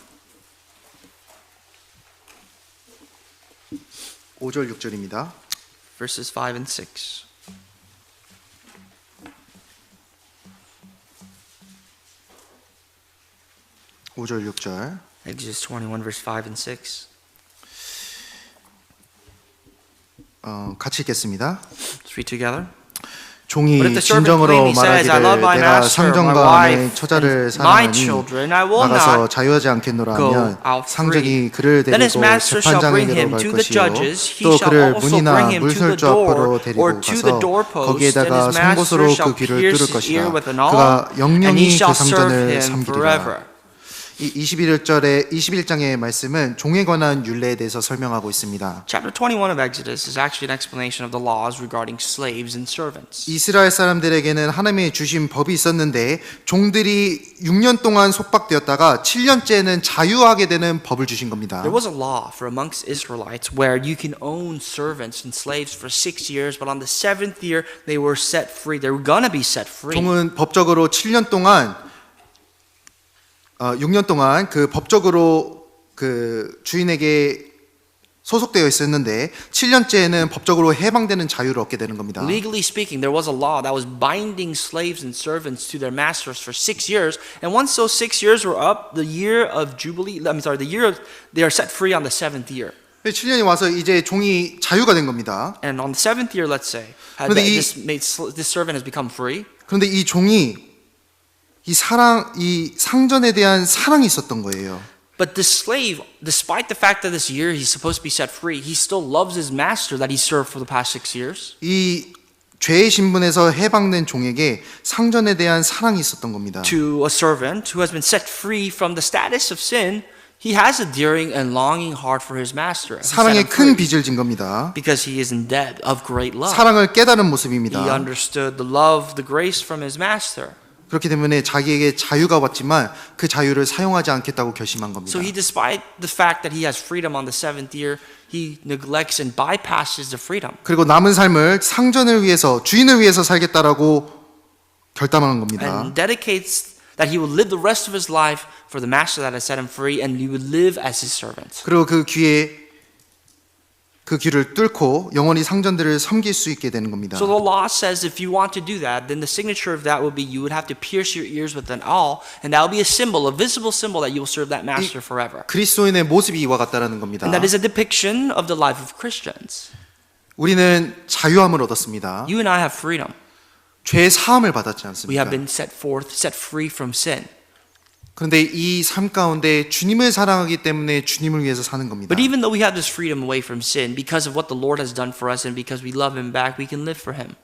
5절 6절입니다. verses 5 and 6. 5절 6절. Exodus 21 verse 5 and 6. 같이 읽겠습니다. Let's read together. 종이 But if the servant 진정으로 plainly says, I love 말하기를 my 내가 master, my 상전과 wife, 내 처자를 and my 사랑하니 children, I will 나가서 not 자유하지 않겠노라 go 하면 out 상전이 그를 Then his 데리고 master shall bring 재판장에게로 him 갈 to the 것이요 judges. He 또 shall 그를 also 문이나 bring him to the 물설주 door 앞으로 or 데리고 to the 가서 doorpost, 거기에다가 and his 송곳으로 master shall 그 귀를 pierce 뚫을 his 것이라 ear with an awl, 그가 and he 영영이 그 shall serve 상전을 him 삼기리라. forever. 이 21장의 말씀은 종에 관한 율례에 대해서 설명하고 있습니다. Chapter 21 of Exodus is actually an explanation of the laws regarding slaves and servants. 이스라엘 사람들에게는 하나님이 주신 법이 있었는데 종들이 6년 동안 속박되었다가 7년째는 자유하게 되는 법을 주신 겁니다. There was a law for amongst Israelites where you can own servants and slaves for 6 years, but on the 7th year they were set free. They were gonna be set free. 종은 법적으로 7년 동안 6년 동안 그 법적으로 그 주인에게 소속되어 있었는데 7년째에는 법적으로 해방되는 자유를 얻게 되는 겁니다. Legally speaking, there was a law that was binding slaves and servants to their masters for 6 years. And once those 6 years were up, the year of Jubilee, the year of, they are set free on the 7th year. 7년이 와서 이제 종이 자유가 된 겁니다. And on the 7th year, let's say, this servant has become free. 그런데 이 종이 이 상전에 대한 사랑이 있었던 거예요. But the slave, despite the fact that this year he's supposed to be set free, he still loves his master that he served for the past 6 years. 이 죄의 신분에서 해방된 종에게 상전에 대한 사랑이 있었던 겁니다. To a servant who has been set free from the status of sin, he has a dearing and longing heart for his master. 사랑의 큰 빚을 진 겁니다. Because he is in debt of great love. 사랑을 깨달은 He 모습입니다. understood the love, the grace from his master. 그렇기 때문에 자기에게 자유가 왔지만 그 자유를 사용하지 않겠다고 결심한 겁니다. So he, despite the fact that he has freedom on the 7th year, he neglects and bypasses the freedom. 그리고 남은 삶을 상전을 위해서 주인을 위해서 살겠다라고 결단한 겁니다. And dedicates that he will live the rest of his life for the master that has set him free, and he will live as his servant. 그리고 그 귀를 뚫고 영원히 상전들을 섬길 수 있게 되는 겁니다. So the law says if you want to do that, then the signature of that would be you would have to pierce your ears with an awl, and that will be a symbol, a visible symbol that you will serve that master forever. 그리스도인의 모습이 이와 같다라는 겁니다. And that is a depiction of the life of Christians. 우리는 자유함을 얻었습니다. You and I have freedom. 죄의 사함을 받았지 We 않습니까? have been set free from sin. 그런데 이 삶 가운데 주님을 사랑하기 때문에 주님을 위해서 사는 겁니다. But even though we have this freedom away from sin, because of what the Lord has done for us and because we love Him back, we can live for Him.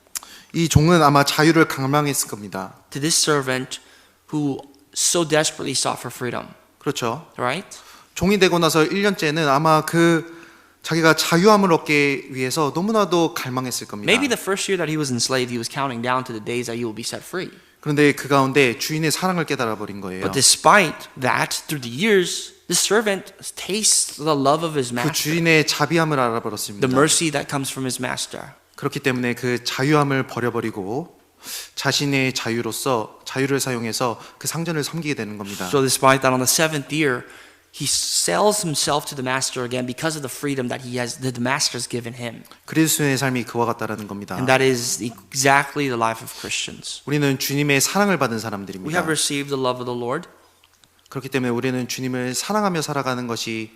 이 종은 아마 자유를 갈망했을 겁니다. To this servant who so desperately sought for freedom, 그렇죠. right? 종이 되고 나서 1년째는 아마 자기가 자유함을 얻기 위해서 너무나도 갈망했을 겁니다. Maybe the first year that he was enslaved, he was counting down to the days that he will be set free. 그런데 그 가운데 주인의 사랑을 깨달아 버린 거예요. But despite that, through the years, this servant tastes the love of his 그 master, 주인의 자비함을 알아버렸습니다. the mercy that comes from his master. 그렇기 때문에 그 자유함을 버려버리고 자신의 자유를 사용해서 그 상전을 섬기게 되는 겁니다. So despite that, on the 7th year, he sells himself to the master again because of the freedom that the master has given him. 그리스도인의 삶이 그와 같다라는 겁니다. And that is exactly the life of Christians. 우리는 주님의 사랑을 받은 We 사람들입니다. have received the love of the Lord. 그렇기 때문에 우리는 주님을 사랑하며 살아가는 것이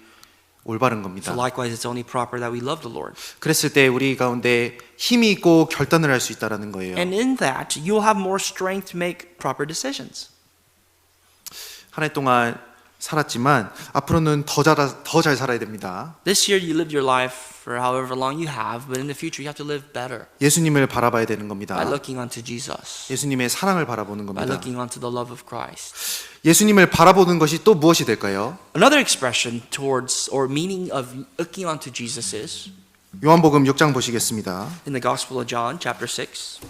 올바른 So 겁니다. likewise, it's only proper that we love the Lord. 그랬을 때 우리 가운데 힘이 있고 결단을 할 수 있다라는 거예요. And in that, you'll have more strength to make proper decisions. 한 해 동안 살았지만 앞으로는 더 잘 살아야 됩니다. This year, you lived your life for however long you have, but in the future, you have to live better 예수님을 바라봐야 되는 겁니다. by looking unto Jesus, 예수님의 사랑을 바라보는 by 겁니다. looking unto the love of Christ. 예수님을 바라보는 것이 또 무엇이 될까요? Another expression towards or meaning of looking unto Jesus is 요한복음 6장 보시겠습니다. in the Gospel of John, chapter 6.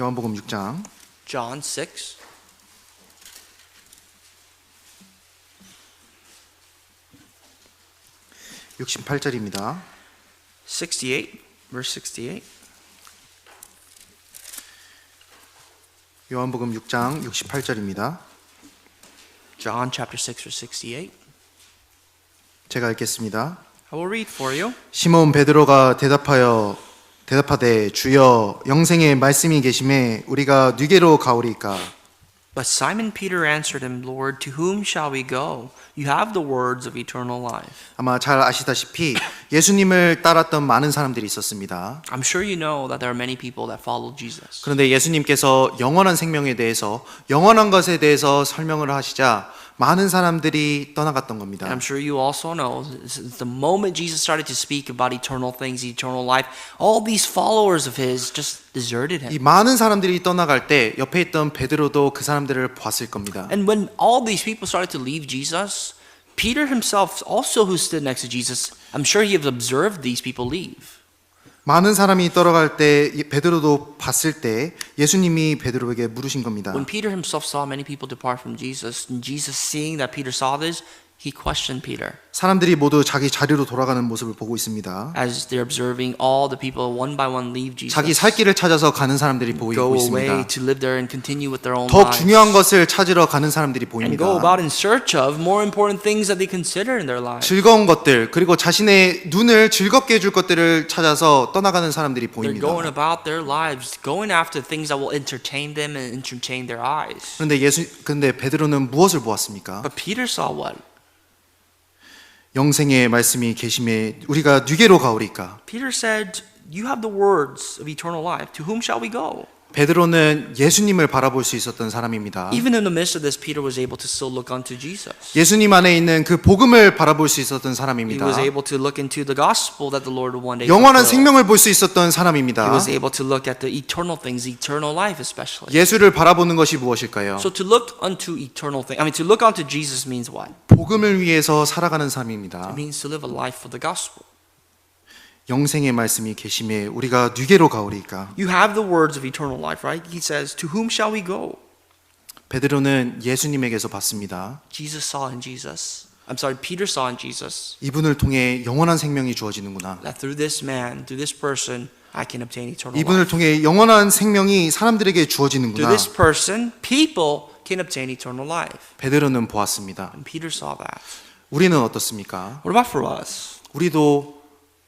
요한복음 6장 John 6. (68절입니다) 68, verse 68. 요한복음 6장 68절입니다. John chapter 6 verse 68. 제가 읽겠습니다. I will read for you. 시몬 베드로가 대답하되 주여 영생의 말씀이 계심에 우리가 누게로 가오리까? But Simon Peter answered him, Lord, to whom shall we go? You have the words of eternal life. 아마 잘 아시다시피 예수님을 따랐던 많은 사람들이 있었습니다. I'm sure you know that there are many people that follow Jesus. 그런데 예수님께서 영원한 생명에 대해서 영원한 것에 대해서 설명을 하시자 많은 사람들이 떠나갔던 겁니다. And I'm sure you also know the moment Jesus started to speak about eternal things, eternal life, all these followers of his just deserted 이 him. 많은 사람들이 떠나갈 때 옆에 있던 베드로도 그 사람들을 봤을 겁니다. And when all these people started to leave Jesus, Peter himself also who stood next to Jesus, I'm sure he has observed these people leave. 많은 사람이 떠나갈 때 베드로도 봤을 때 예수님이 베드로에게 물으신 겁니다. When Peter himself saw many people depart from Jesus, and Jesus seeing that Peter saw this, he questioned Peter. 사람들이 모두 자기 자리로 돌아가는 모습을 보고 있습니다. As they're observing all the people one by one leave Jesus, 자기 살 길을 찾아서 가는 사람들이 보이고 go away 있습니다. to live there and continue with their own 더 lives, 중요한 것을 찾으러 가는 사람들이 and 보입니다. go about in search of more important things that they consider in their lives. 즐거운 것들 그리고 자신의 눈을 즐겁게 해줄 것들을 찾아서 떠나가는 사람들이 They're 보입니다. going about their lives, going after things that will entertain them and entertain their eyes. 근데 베드로는 무엇을 보았습니까? But Peter saw what? 영생의 말씀이 계심에 우리가 누게로 가오리까? Peter said, "You have the words of eternal life. To whom shall we go?" 베드로는 예수님을 바라볼 수 있었던 사람입니다. Even in the midst of this, Peter was able to still look unto Jesus. 예수님 안에 있는 그 복음을 바라볼 수 있었던 He 사람입니다. was able to look into the gospel that the Lord would one day 영원한 fulfill. 생명을 볼 수 있었던 He 사람입니다. was able to look at the eternal things, eternal life especially. 예수를 바라보는 것이 무엇일까요? So to look unto eternal things, to look unto Jesus means what? 복음을 위해서 살아가는 삶입니다. It means to live a life for the gospel. 영생의 말씀이 계심에 우리가 누게로 가오리까? You have the words of eternal life, right? He says, "To whom shall we go?" 베드로는 예수님에게서 봤습니다. Peter saw in Jesus. 이분을 통해 영원한 생명이 주어지는구나. That through this man, through this person, I can obtain eternal 이분을 life. 통해 영원한 생명이 사람들에게 Through 주어지는구나. this person, people can obtain eternal life. 베드로는 보았습니다. And Peter saw that. 우리는 어떻습니까? What about for us? 우리도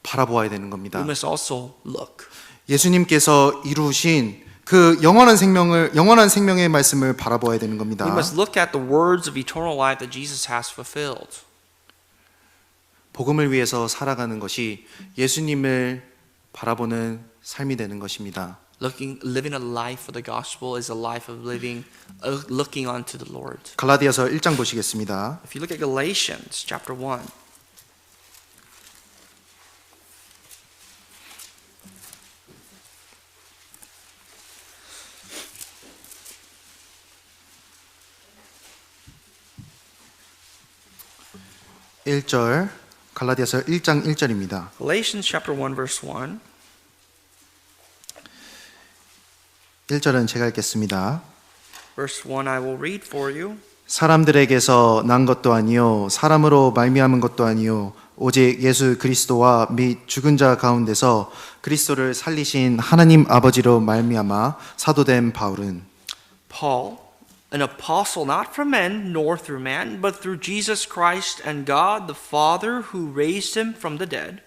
바라보아야 되는 겁니다. We must also look. 예수님께서 이루신 그 영원한 생명의 말씀을 바라보아야 되는 겁니다. We must look at the words of eternal life that Jesus has fulfilled. 복음을 위해서 살아가는 것이 예수님을 바라보는 삶이 되는 것입니다. Living a life for the gospel is a life of looking unto the Lord. 갈라디아서 1장 보시겠습니다. If you look at Galatians chapter 1, 갈라디아서 1장 1절입니다. Galatians chapter 1 verse 1. 1절은 제가 읽겠습니다. Verse 1 I will read for you. 사람들에게서 난 것도 아니요 사람으로 말미암은 것도 아니요 오직 예수 그리스도와 및 죽은 자 가운데서 그리스도를 살리신 하나님 아버지로 말미암아 사도된 바울은 Paul, an apostle not from men nor through man, but through Jesus Christ and God the Father who raised him from the dead.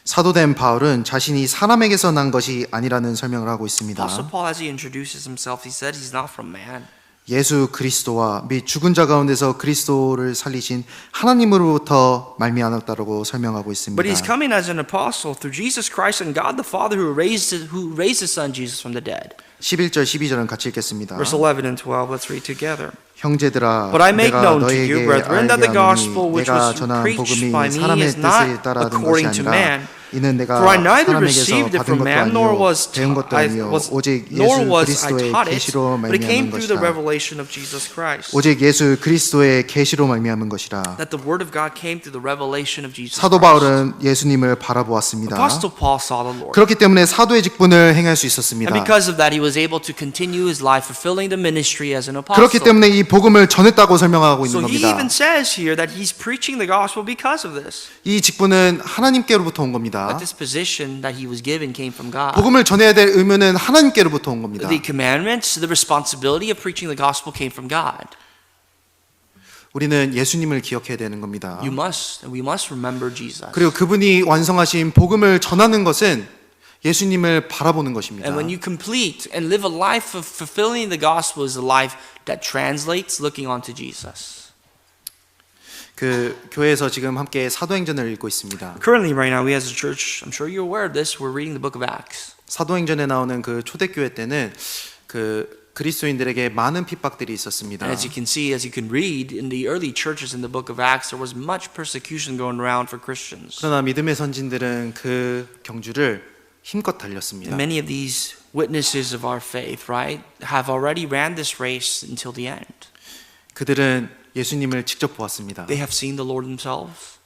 사도된 바울은 자신이 사람에게서 난 것이 아니라는 설명을 하고 있습니다. Apostle Paul, as he introduces himself, he said he's not from man. 예수 그리스도와 및 죽은 자 가운데서 그리스도를 살리신 하나님으로부터 말미암았다라고 설명하고 있습니다. But he's coming as an apostle through Jesus Christ and God the Father who raised his son Jesus from the dead. 11절 12절은 같이 읽겠습니다. Verse 11 and 12, let's read together. 형제들아 But I make 내가 known to 너에게 you, brethren, that the 알게 gospel 하노니 which 내가 was 전한 preached 복음이 by me 사람의 is not 뜻을 따라 든 것이 according to 아니라 man. 이는 내가 For I neither 사람에게서 received it 받은 from 것도 man, nor 아니요 was 배운 것도 아니요 오직 nor 예수 was I 그리스도의 taught it, 계시로 but it came 말미암은 through the 것이라. revelation of Jesus Christ. 오직 예수 그리스도의 계시로 말미암은 것이라. That the word of God came through the revelation of Jesus 사도 Christ. 바울은 예수님을 바라보았습니다. Apostle Paul saw the Lord. 그렇기 때문에 사도의 직분을 행할 수 있었습니다. And because of that, he was able to continue his life fulfilling the ministry as an apostle. 그렇기 때문에 이 복음을 전했다고 설명하고 있는 So he 겁니다. even says here that he's preaching the gospel because of this. 이 직분은 하나님께로부터 온 겁니다. That this position that he was given came from God. 복음을 전해야 될 의무는 하나님께로부터 온 겁니다. The commandments, the responsibility of preaching the gospel came from God. 우리는 예수님을 기억해야 되는 겁니다. You must, and we must remember Jesus. 그리고 그분이 완성하신 복음을 전하는 것은 예수님을 바라보는 것입니다. And when you complete and live a life of fulfilling the gospel is a life that translates looking onto Jesus. 그 교회에서 지금 함께 사도행전을 읽고 있습니다. Currently, right now, we as a church, I'm sure you're aware of this, we're reading the book of Acts. 사도행전에 나오는 그 초대교회 때는 그 그리스도인들에게 많은 핍박들이 있었습니다. And as you can see, as you can read, in the early churches in the book of Acts, there was much persecution going around for Christians. 그러나 믿음의 선진들은 그 경주를 힘껏 달렸습니다. And many of these witnesses of our faith, right, have already ran this race until the end. 그들은 예수님을 직접 보았습니다. They have seen the Lord themselves.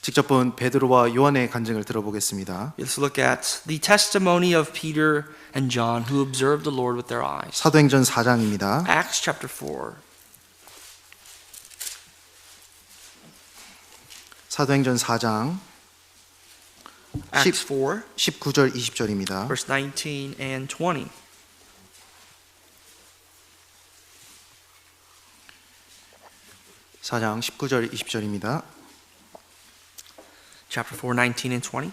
직접 본 베드로와 요한의 간증을 들어보겠습니다. Let's look at the testimony of Peter and John who observed the Lord with their eyes. 사도행전 4장입니다. Acts chapter 4. 사도행전 4장 Acts 4, 19절 20절입니다. verse 19 and 20. 사장 19절 20절입니다. Chapter 4, 19 and 20.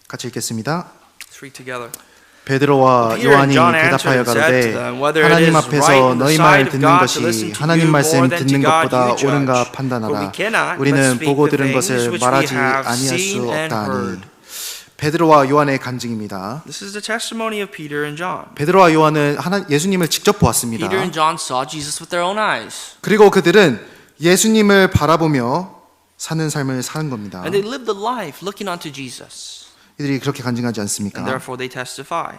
같이 읽겠습니다. Let's read together. 베드로와 Peter and 요한이 John 대답하여 answered and said 가로되 to them, whether it 하나님 is 앞에서 right in the 너희 sight 말 of 듣는 God to 것이 listen to 하나님 you 말씀 more than to 듣는 God 것보다 you judge. 옳은가 For we 판단하라. cannot but 우리는 speak 보고 the 들은 things 것을 which we 말하지 have 아니할 수 seen and 없다니. heard. 베드로와 요한의 간증입니다. This is the testimony of Peter and John. 베드로와 요한은 예수님을 직접 보았습니다. Peter and John saw Jesus with their own eyes. 그리고 그들은 예수님을 바라보며 사는 삶을 사는 겁니다. And they lived the life looking unto Jesus. 이들이 그렇게 간증하지 And 않습니까? therefore they testify.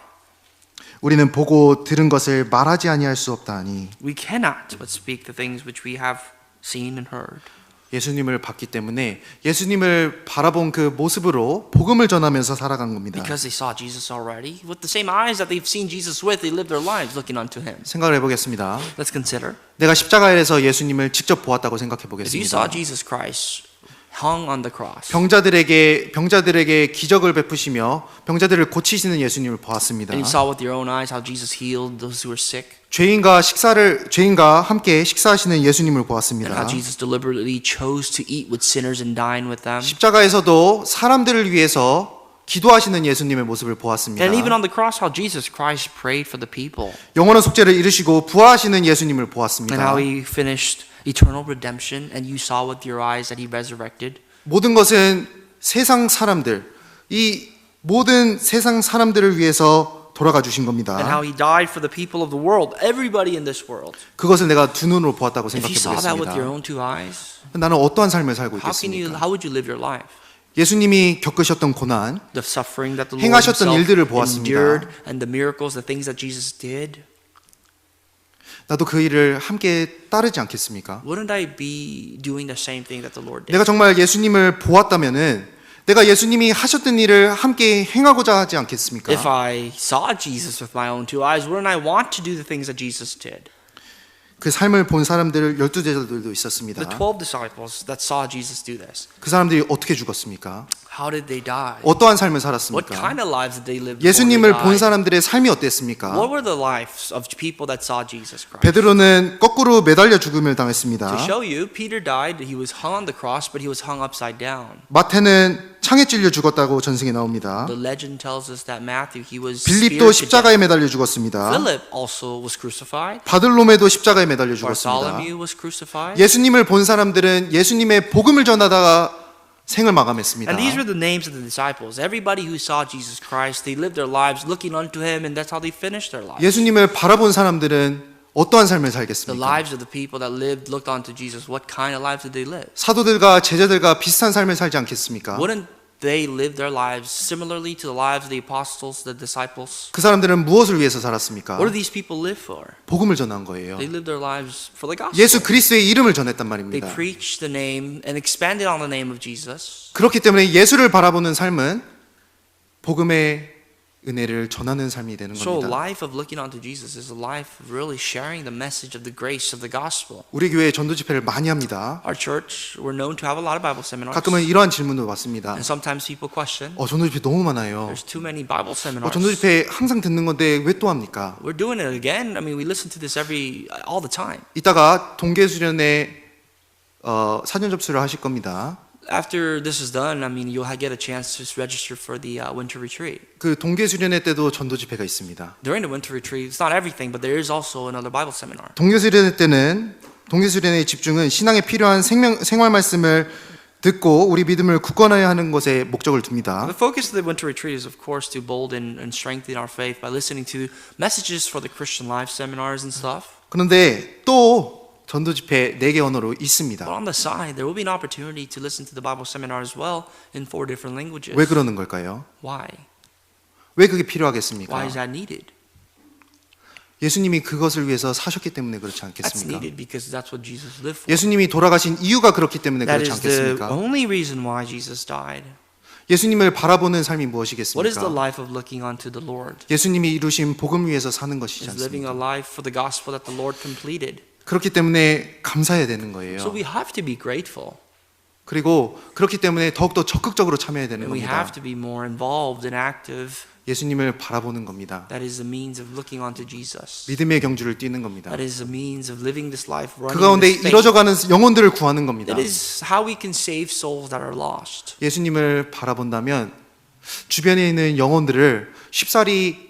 우리는 보고 들은 것을 말하지 아니할 수 없다니. We cannot but speak the things which we have seen and heard. 예수님을 봤기 때문에 예수님을 바라본 그 모습으로 복음을 전하면서 살아간 겁니다. Because they saw Jesus already. With the same eyes that they've seen Jesus with, they lived their lives looking unto Him. 생각을 해보겠습니다. Let's consider. 내가 십자가에서 예수님을 직접 보았다고 생각해 If you saw 보겠습니다. Jesus Christ hung on the cross, 병자들에게 기적을 베푸시며 병자들을 고치시는 예수님을 보았습니다. and you saw with your own eyes how Jesus healed those who were sick, 죄인과 함께 식사하시는 예수님을 and 보았습니다. how Jesus deliberately chose to eat with sinners and dine with them, 십자가에서도 사람들을 위해서 기도하시는 예수님의 모습을 보았습니다. and even on the cross, how Jesus Christ prayed for the people, 영원한 속죄를 이루시고 부활하시는 예수님을 and 보았습니다. how He finished eternal redemption, and you saw with your eyes that He resurrected. 모든 것은 세상 사람들, 이 모든 세상 사람들을 위해서 돌아가 주신 겁니다. And how He died for the people of the world, everybody in this world. 그것을 내가 두 눈으로 보았다고 If you 생각해 saw that with your 보겠습니다. own two eyes, 나는 어떠한 삶을 살고 how would you live your life? 예수님이 겪으셨던 고난, The suffering that the Lord 행하셨던 Himself 일들을 보았습니다. endured, and the miracles, the things that Jesus did. 나도 그 일을 함께 따르지 않겠습니까? Wouldn't I be doing the same thing that the Lord did? 내가 정말 예수님을 보았다면은 내가 예수님이 하셨던 일을 함께 행하고자 하지 않겠습니까? If I saw Jesus with my own two eyes, wouldn't I want to do the things that Jesus did? 그 삶을 본 사람들 12제자들도 있었습니다. The 12 disciples that saw Jesus do this, 그 사람들이 어떻게 죽었습니까? how did they die? 어떠한 삶을 What 살았습니까? kind of lives did they live before 예수님을 they 본 died? 사람들의 삶이 어땠습니까? What were the lives of people that saw Jesus Christ? 베드로는 거꾸로 매달려 죽음을 To 당했습니다. show you, Peter died, he was hung on the cross, but he was hung upside down. 마태는 창에 찔려 죽었다고 전승에 나옵니다. The legend tells us that Matthew, he was 빌립도 speared to death. 십자가에 매달려 죽었습니다. Philip also was crucified. 바들로메도 십자가에 매달려 죽었습니다. Bartholomew was crucified. 예수님을 본 사람들은 예수님의 복음을 전하다가 생을 마감했습니다. And these were the names of the disciples. Everybody who saw Jesus Christ, they lived their lives looking unto Him, and that's how they finished their lives. 예수님을 바라본 사람들은 어떠한 삶을 The 살겠습니까? lives of the people that lived, looked unto Jesus, what kind of lives did they live? 사도들과 제자들과 비슷한 삶을 살지 않겠습니까? Wouldn't they live their lives similarly to the lives of the apostles, the disciples? 그 사람들은 무엇을 위해서 살았습니까? What do these people live for? 복음을 전한 거예요. They lived their lives for the gospel. 예수 그리스도의 이름을 전했단 They 말입니다. preached the name and expanded on the name of Jesus. 그렇기 때문에 예수를 바라보는 삶은 복음의 은혜를 전하는 삶이 되는 So a 겁니다. life of looking unto Jesus is a life of really sharing the message of the grace of the gospel. 우리 교회 전도 집회를 많이 합니다. Our church, we're known to have a lot of Bible seminars. 가끔은 이러한 질문도 받습니다. And sometimes people question, 전도 집회 너무 많아요. there's too many Bible seminars. 전도 집회 항상 듣는 건데 왜 또 합니까? We're doing it again. I mean, we listen to this all the time. 이따가 동계 수련회 4년 접수를 하실 겁니다. After this is done, I mean, you'll get a chance to register for the winter retreat. 그 동계 수련회 때도 전도 집회가 있습니다. During the winter retreat, it's not everything, but there is also another Bible seminar. 동계 수련회 때는 동계 수련회의 집중은 신앙에 필요한 생활 말씀을 듣고 우리 믿음을 굳건하게 하는 것에 목적을 둡니다. The focus of the winter retreat is, of course, to bolden and strengthen our faith by listening to messages for the Christian life seminars and stuff. 그런데 또 전도 집회 4개 언어로 있습니다. But on the side, there will be an opportunity to listen to the Bible seminar as well in 4 different languages. 왜 그러는 걸까요? Why? 왜 그게 Why 필요하겠습니까? is that needed? 예수님이 그것을 위해서 사셨기 때문에 그렇지 That's 않겠습니까? needed because that's what Jesus lived for. 예수님이 돌아가신 이유가 그렇기 때문에 That 그렇지 is the 않겠습니까? only reason why Jesus died. 예수님을 바라보는 삶이 What is the 무엇이겠습니까? life of looking unto the Lord? 예수님이 이루신 복음 위해서 사는 것이지 Is living a 않습니까? life for the gospel that the Lord completed. 그렇기 때문에 감사해야 되는 So 거예요. we have to be grateful. 그리고 그렇기 때문에 더욱더 적극적으로 참여해야 되는 And we 겁니다. have to be more involved and active. 예수님을 바라보는 겁니다. That is the means of looking unto Jesus. 믿음의 경주를 뛰는 겁니다. That is the means of living this life, 그 running 가운데 this faith. 이뤄져가는 영혼들을 구하는 겁니다. That is how we can save souls that are lost. 예수님을 바라본다면 주변에 있는 영혼들을 쉽사리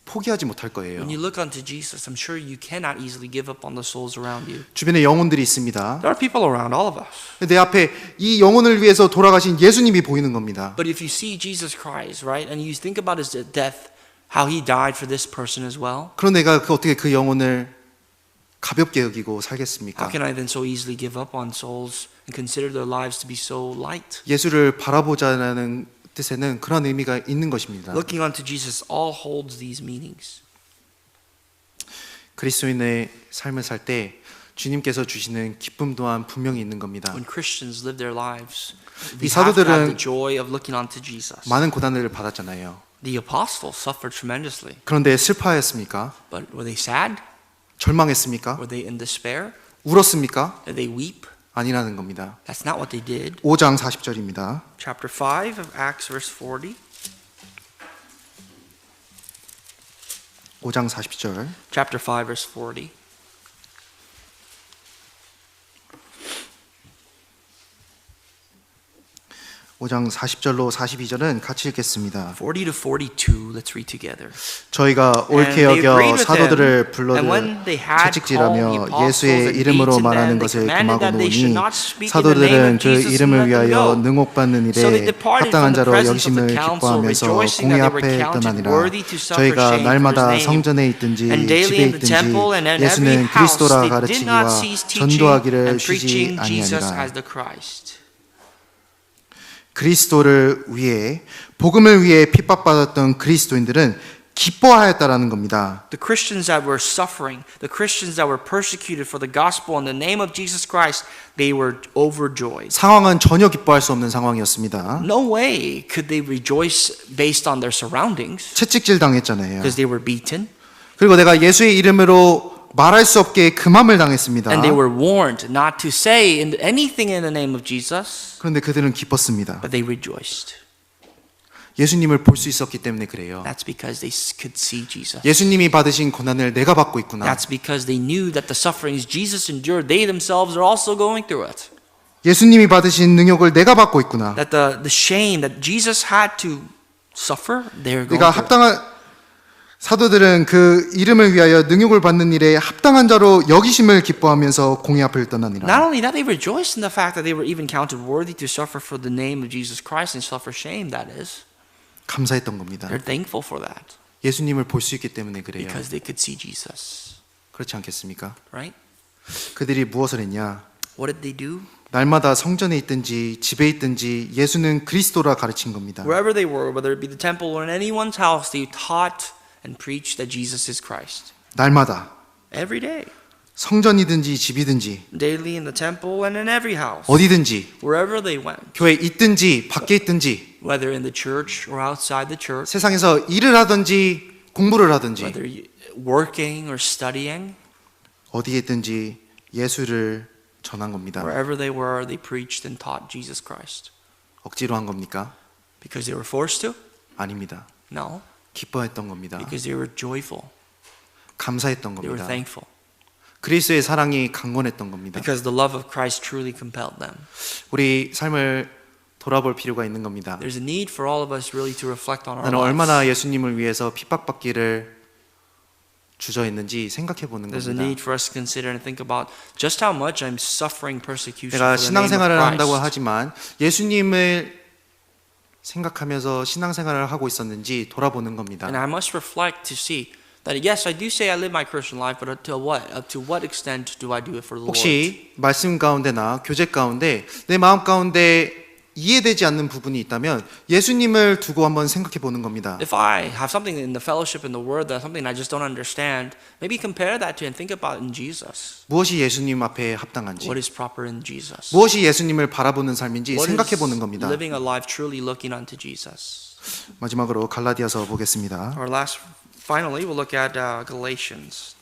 포기하지 못할 거예요. When you look unto Jesus, I'm sure you cannot easily give up on the souls around you. 주변에 영혼들이 있습니다. There are people around all of us. 내 앞에 이 영혼을 위해서 돌아가신 예수님이 보이는 겁니다. But if you see Jesus Christ, right, and you think about his death, how he died for this person as well, 그럼 내가 어떻게 그 영혼을 가볍게 여기고 how 살겠습니까? can I then so easily give up on souls and consider their lives to be so light? 예수를 바라보자라는 뜻에는 그런 의미가 있는 것입니다. Looking unto Jesus all holds these meanings. 그리스도인의 삶을 살 때 주님께서 주시는 기쁨 또한 분명히 있는 겁니다. When Christians live their lives, 이 we have to have 사도들은 the joy of looking unto Jesus. 많은 고난을 받았잖아요. The apostles suffered tremendously, 그런데 슬퍼하였습니까? but were they sad? 절망했습니까? Were they in despair? 울었습니까? Did they weep? 아니라는 겁니다. That's not what they did. 5장 40절입니다. Chapter 5 of Acts, verse 40. 5장 40절. Chapter 5, verse 40. 5장 40절로 42절은 같이 읽겠습니다. 40 to 42, let's read together. 저희가 And 옳게 they agreed 여겨 with 사도들을 them. And when they had 채찍질하며 called the apostles 예수의 and 이름으로 beaten 말하는 them, 것을 they commanded 금하고 that they should 보니 not speak in the name 사도들은 of 그 Jesus and 이름을 let them 위하여 go. 능옥받는 So they 일에 departed 합당한 from the 자로 presence of 여기심을 the council, 기뻐하면서 rejoicing 공의 that they 앞에 were counted 떠나니라. worthy to suffer 저희가 shame for 날마다 his name. 성전에 있든지 And daily 집에 in the 있든지 temple and in every 예수는 house 그리스도라 they did 가르치기와 not cease teaching 전도하기를 and 쉬지 preaching Jesus 아니하니라. as the Christ. 그리스도를 위해 복음을 위해 핍박받았던 그리스도인들은 기뻐하였다라는 겁니다. The Christians that were suffering, the Christians that were persecuted for the gospel in the name of Jesus Christ, they were overjoyed. 상황은 전혀 기뻐할 수 없는 상황이었습니다. No way could they rejoice based on their surroundings 채찍질 당했잖아요. because they were beaten 그리고 내가 예수의 이름으로 말할 수 없게 금함을 당했습니다. and they were warned not to say anything in the name of Jesus, 그런데 그들은 기뻤습니다. but they rejoiced. 예수님을 볼 수 있었기 때문에 그래요. That's because they could see Jesus. 예수님이 받으신 고난을 내가 받고 있구나. That's because they knew that the sufferings Jesus endured, they themselves are also going through it. 예수님이 받으신 능욕을 내가 받고 있구나. That the shame that Jesus had to suffer, they're going 그러니까 through it. 합당한 사도들은 그 이름을 위하여 능욕을 받는 일에 합당한 자로 여기심을 기뻐하면서 공의 앞을 Not 떠나니라. only that, they rejoiced in the fact that they were even counted worthy to suffer for the name of Jesus Christ and suffer shame, that is. 감사했던 겁니다. They're thankful for that 예수님을 볼 수 있기 때문에 그래요. because they could see Jesus, 그렇지 않겠습니까? right? 그들이 무엇을 했냐? What did they do? 날마다 성전에 있든지 집에 있든지 예수는 그리스도라 가르친 겁니다. Wherever they were, whether it be the temple or in anyone's house, they taught and preached that Jesus is Christ. 날마다 Every day. 성전이든지 집이든지 Daily in the temple and in every house. 어디든지 Wherever they went. 교회 있든지 밖에 있든지 whether in the church or outside the church, 세상에서 일을 하든지 공부를 하든지 whether working or studying, 어디에든지 예수를 전한 겁니다. wherever they were, they preached and taught Jesus Christ. 억지로 한 겁니까? Because they were forced to? 아닙니다. No, 기뻐했던 겁니다. because they were joyful. 감사했던 They were 겁니다. thankful. 그리스도의 사랑이 강건했던 겁니다. Because the love of Christ truly compelled them. 우리 삶을 돌아볼 필요가 있는 겁니다. There's a need for all of us really to reflect on our 나는 lives. 얼마나 예수님을 위해서 핍박받기를 주저했는지 생각해 보는 There's a 겁니다. need for us to consider and think about just how much I'm suffering persecution 내가 for the name of 신앙생활을 한다고 Christ. 하지만 예수님을 생각하면서 신앙생활을 하고 있었는지 돌아보는 겁니다. And I must reflect to see that yes, I do say I live my Christian life, but up to what extent do I do it for the Lord? 혹시 말씀 가운데나 교제 가운데 내 마음 가운데 이해되지 않는 부분이 있다면 예수님을 두고 한번 생각해 보는 겁니다. If I have something in the fellowship in the Word that something I just don't understand, maybe compare that to and think about in Jesus. 무엇이 예수님 앞에 합당한지, What is proper in Jesus? 무엇이 예수님을 바라보는 삶인지 What 생각해 is 보는 겁니다. living a life truly looking unto Jesus? 마지막으로 갈라디아서 보겠습니다. Finally, we'll look at Galatians.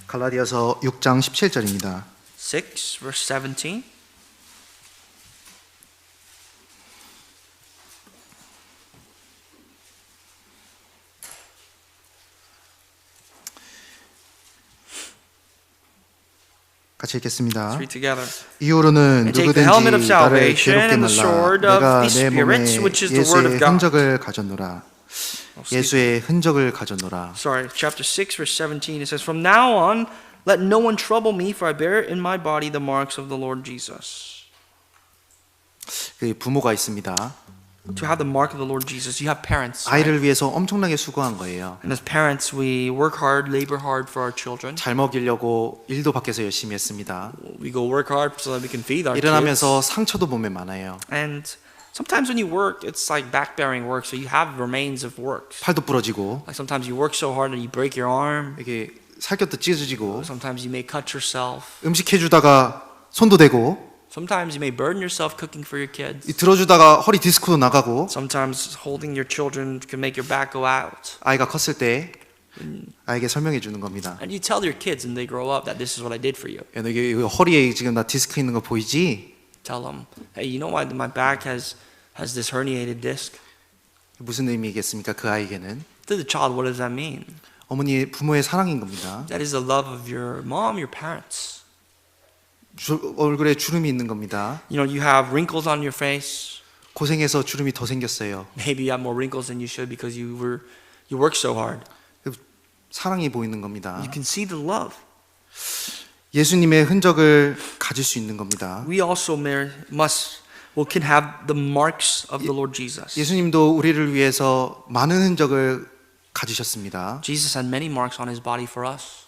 갈라디아서 6장 17절입니다. 6, verse 17. 같이 읽겠습니다. Let's read together. 이후로는 And take the helmet of 누구든지 나를 salvation 괴롭게 and the 말라. sword of 내가 the 내 몸에 Spirit, which is the word of 예수의 God. 흔적을 가졌노라. 예수의 흔적을 가졌노라. Sorry, chapter 6, verse 17. It says, From now on, let no one trouble me, for I bear in my body the marks of the Lord Jesus. 그 부모가 있습니다. To have the mark of the Lord Jesus, you have parents. right? 아이를 위해서 엄청나게 수고한 거예요. And as parents, we work hard, labor hard for our children. 잘 먹이려고 일도 밖에서 열심히 했습니다. We go work hard so that we can feed our kids. 일어나면서 상처도 몸에 많아요. And sometimes when you work, it's like back-bearing work, so you have remains of work. 팔도 부러지고 Like sometimes you work so hard that you break your arm. 이게 살갗도 찢어지고 Sometimes you may cut yourself. 음식 해주다가 손도 대고 Sometimes you may burden yourself cooking for your kids. 들어주다가 허리 디스크도 나가고 Sometimes holding your children can make your back go out. 아이가 컸을 때 아이에게 설명해 주는 겁니다. And you tell your kids when they grow up that this is what I did for you. 야, 너 이게 허리에 지금 나 디스크 있는 거 보이지? Tell them, hey, you know why my back has this herniated disc? 무슨 의미겠습니까? 그 아이에게는 To the child, what does that mean? 어머니 부모의 사랑인 겁니다. That is the love of your mom, your parents. 얼굴에 주름이 있는 겁니다. You know, you have wrinkles on your face. 고생해서 주름이 더 생겼어요. Maybe you have more wrinkles than you should because you worked so hard. 사랑이 보이는 겁니다. You can see the love. 예수님의 흔적을 가질 수 있는 겁니다. We also can have the marks of the Lord Jesus. 예수님도 우리를 위해서 많은 흔적을 가지셨습니다. Jesus had many marks on his body for us.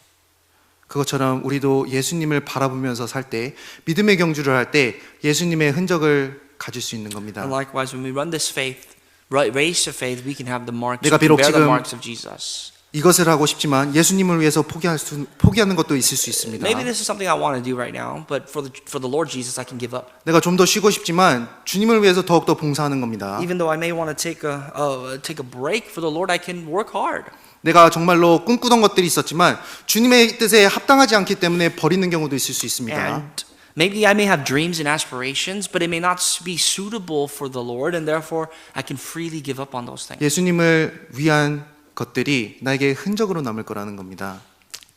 그것처럼 우리도 예수님을 바라보면서 살 때, 믿음의 경주를 할 때 예수님의 흔적을 가질 수 있는 겁니다. And likewise, when we run this race of faith, we can have the marks. 내가 We can 비록 bear the 지금 marks of Jesus. 이것을 하고 싶지만 예수님을 위해서 포기하는 것도 있을 수 있습니다. Maybe this is something I want to do right now, but for the Lord Jesus, I can give up. 내가 좀 더 쉬고 싶지만 주님을 위해서 더욱더 봉사하는 겁니다. Even though I may want to take a break for the Lord, I can work hard. 내가 정말로 꿈꾸던 것들이 있었지만 주님의 뜻에 합당하지 않기 때문에 버리는 경우도 있을 수 있습니다. And maybe I may have dreams and aspirations, but it may not be suitable for the Lord, and therefore I can freely give up on those things. 예수님을 위한 것들이 나에게 흔적으로 남을 거라는 겁니다.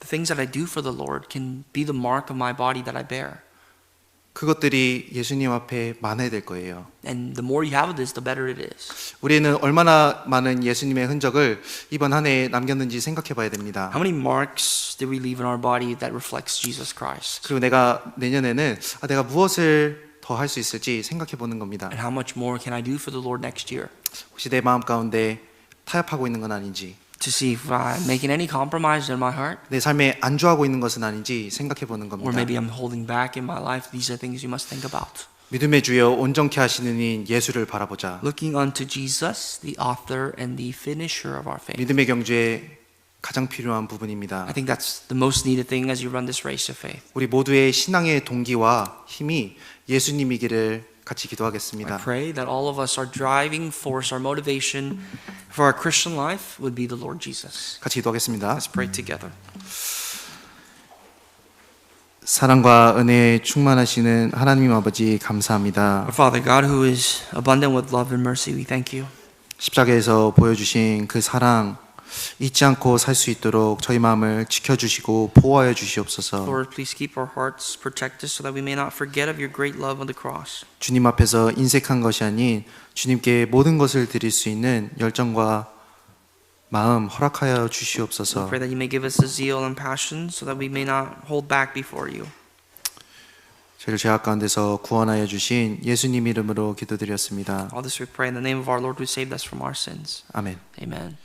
The things that I do for the Lord can be the mark of my body that I bear. 그것들이 예수님 앞에 많아야 될 거예요. And the more you have of this, the better it is. 우리는 얼마나 많은 예수님의 흔적을 이번 한 해에 남겼는지 생각해 봐야 됩니다. How many marks did we leave in our body that reflects Jesus Christ? 그리고 내가 내년에는 내가 무엇을 더 할 수 있을지 생각해 보는 겁니다. And how much more can I do for the Lord next year? 혹시 내 마음 가운데 타협하고 있는 건 아닌지, To see if I'm making any compromise in my heart, 내 삶에 안주하고 있는 것은 아닌지 생각해 보는 or 겁니다. maybe I'm holding back in my life. These are things you must think about. 믿음의 주여 온전케 하시는 인 예수를 바라보자. looking unto Jesus, the author and the finisher of our faith. 믿음의 경주에 가장 필요한 부분입니다. I think that's the most needed thing as you run this race of faith. 우리 모두의 신앙의 동기와 힘이 예수님이기를 같이 I 기도하겠습니다. pray that all of us, our driving force, our motivation for our Christian life would be the Lord Jesus. 같이 기도하겠습니다. Let's pray together. 사랑과 은혜에 충만하시는 하나님 아버지 감사합니다. Our Father God, who is abundant with love and mercy, we thank you. 십자가에서 보여주신 그 사랑 잊지 않고 살 수 있도록 저희 마음을 지켜주시고 보호하여 주시옵소서. Lord, please keep our hearts protected so that we may not forget of your great love on the cross. 주님 앞에서 인색한 것이 아닌 주님께 모든 것을 드릴 수 있는 열정과 마음 허락하여 We 주시옵소서. pray that you may give us the zeal and passion so that we may not hold back before you. 저희를 죄악 가운데서 구원하여 주신 예수님 이름으로 기도드렸습니다. All this we pray in the name of our Lord who saved us from our sins. 아멘. Amen.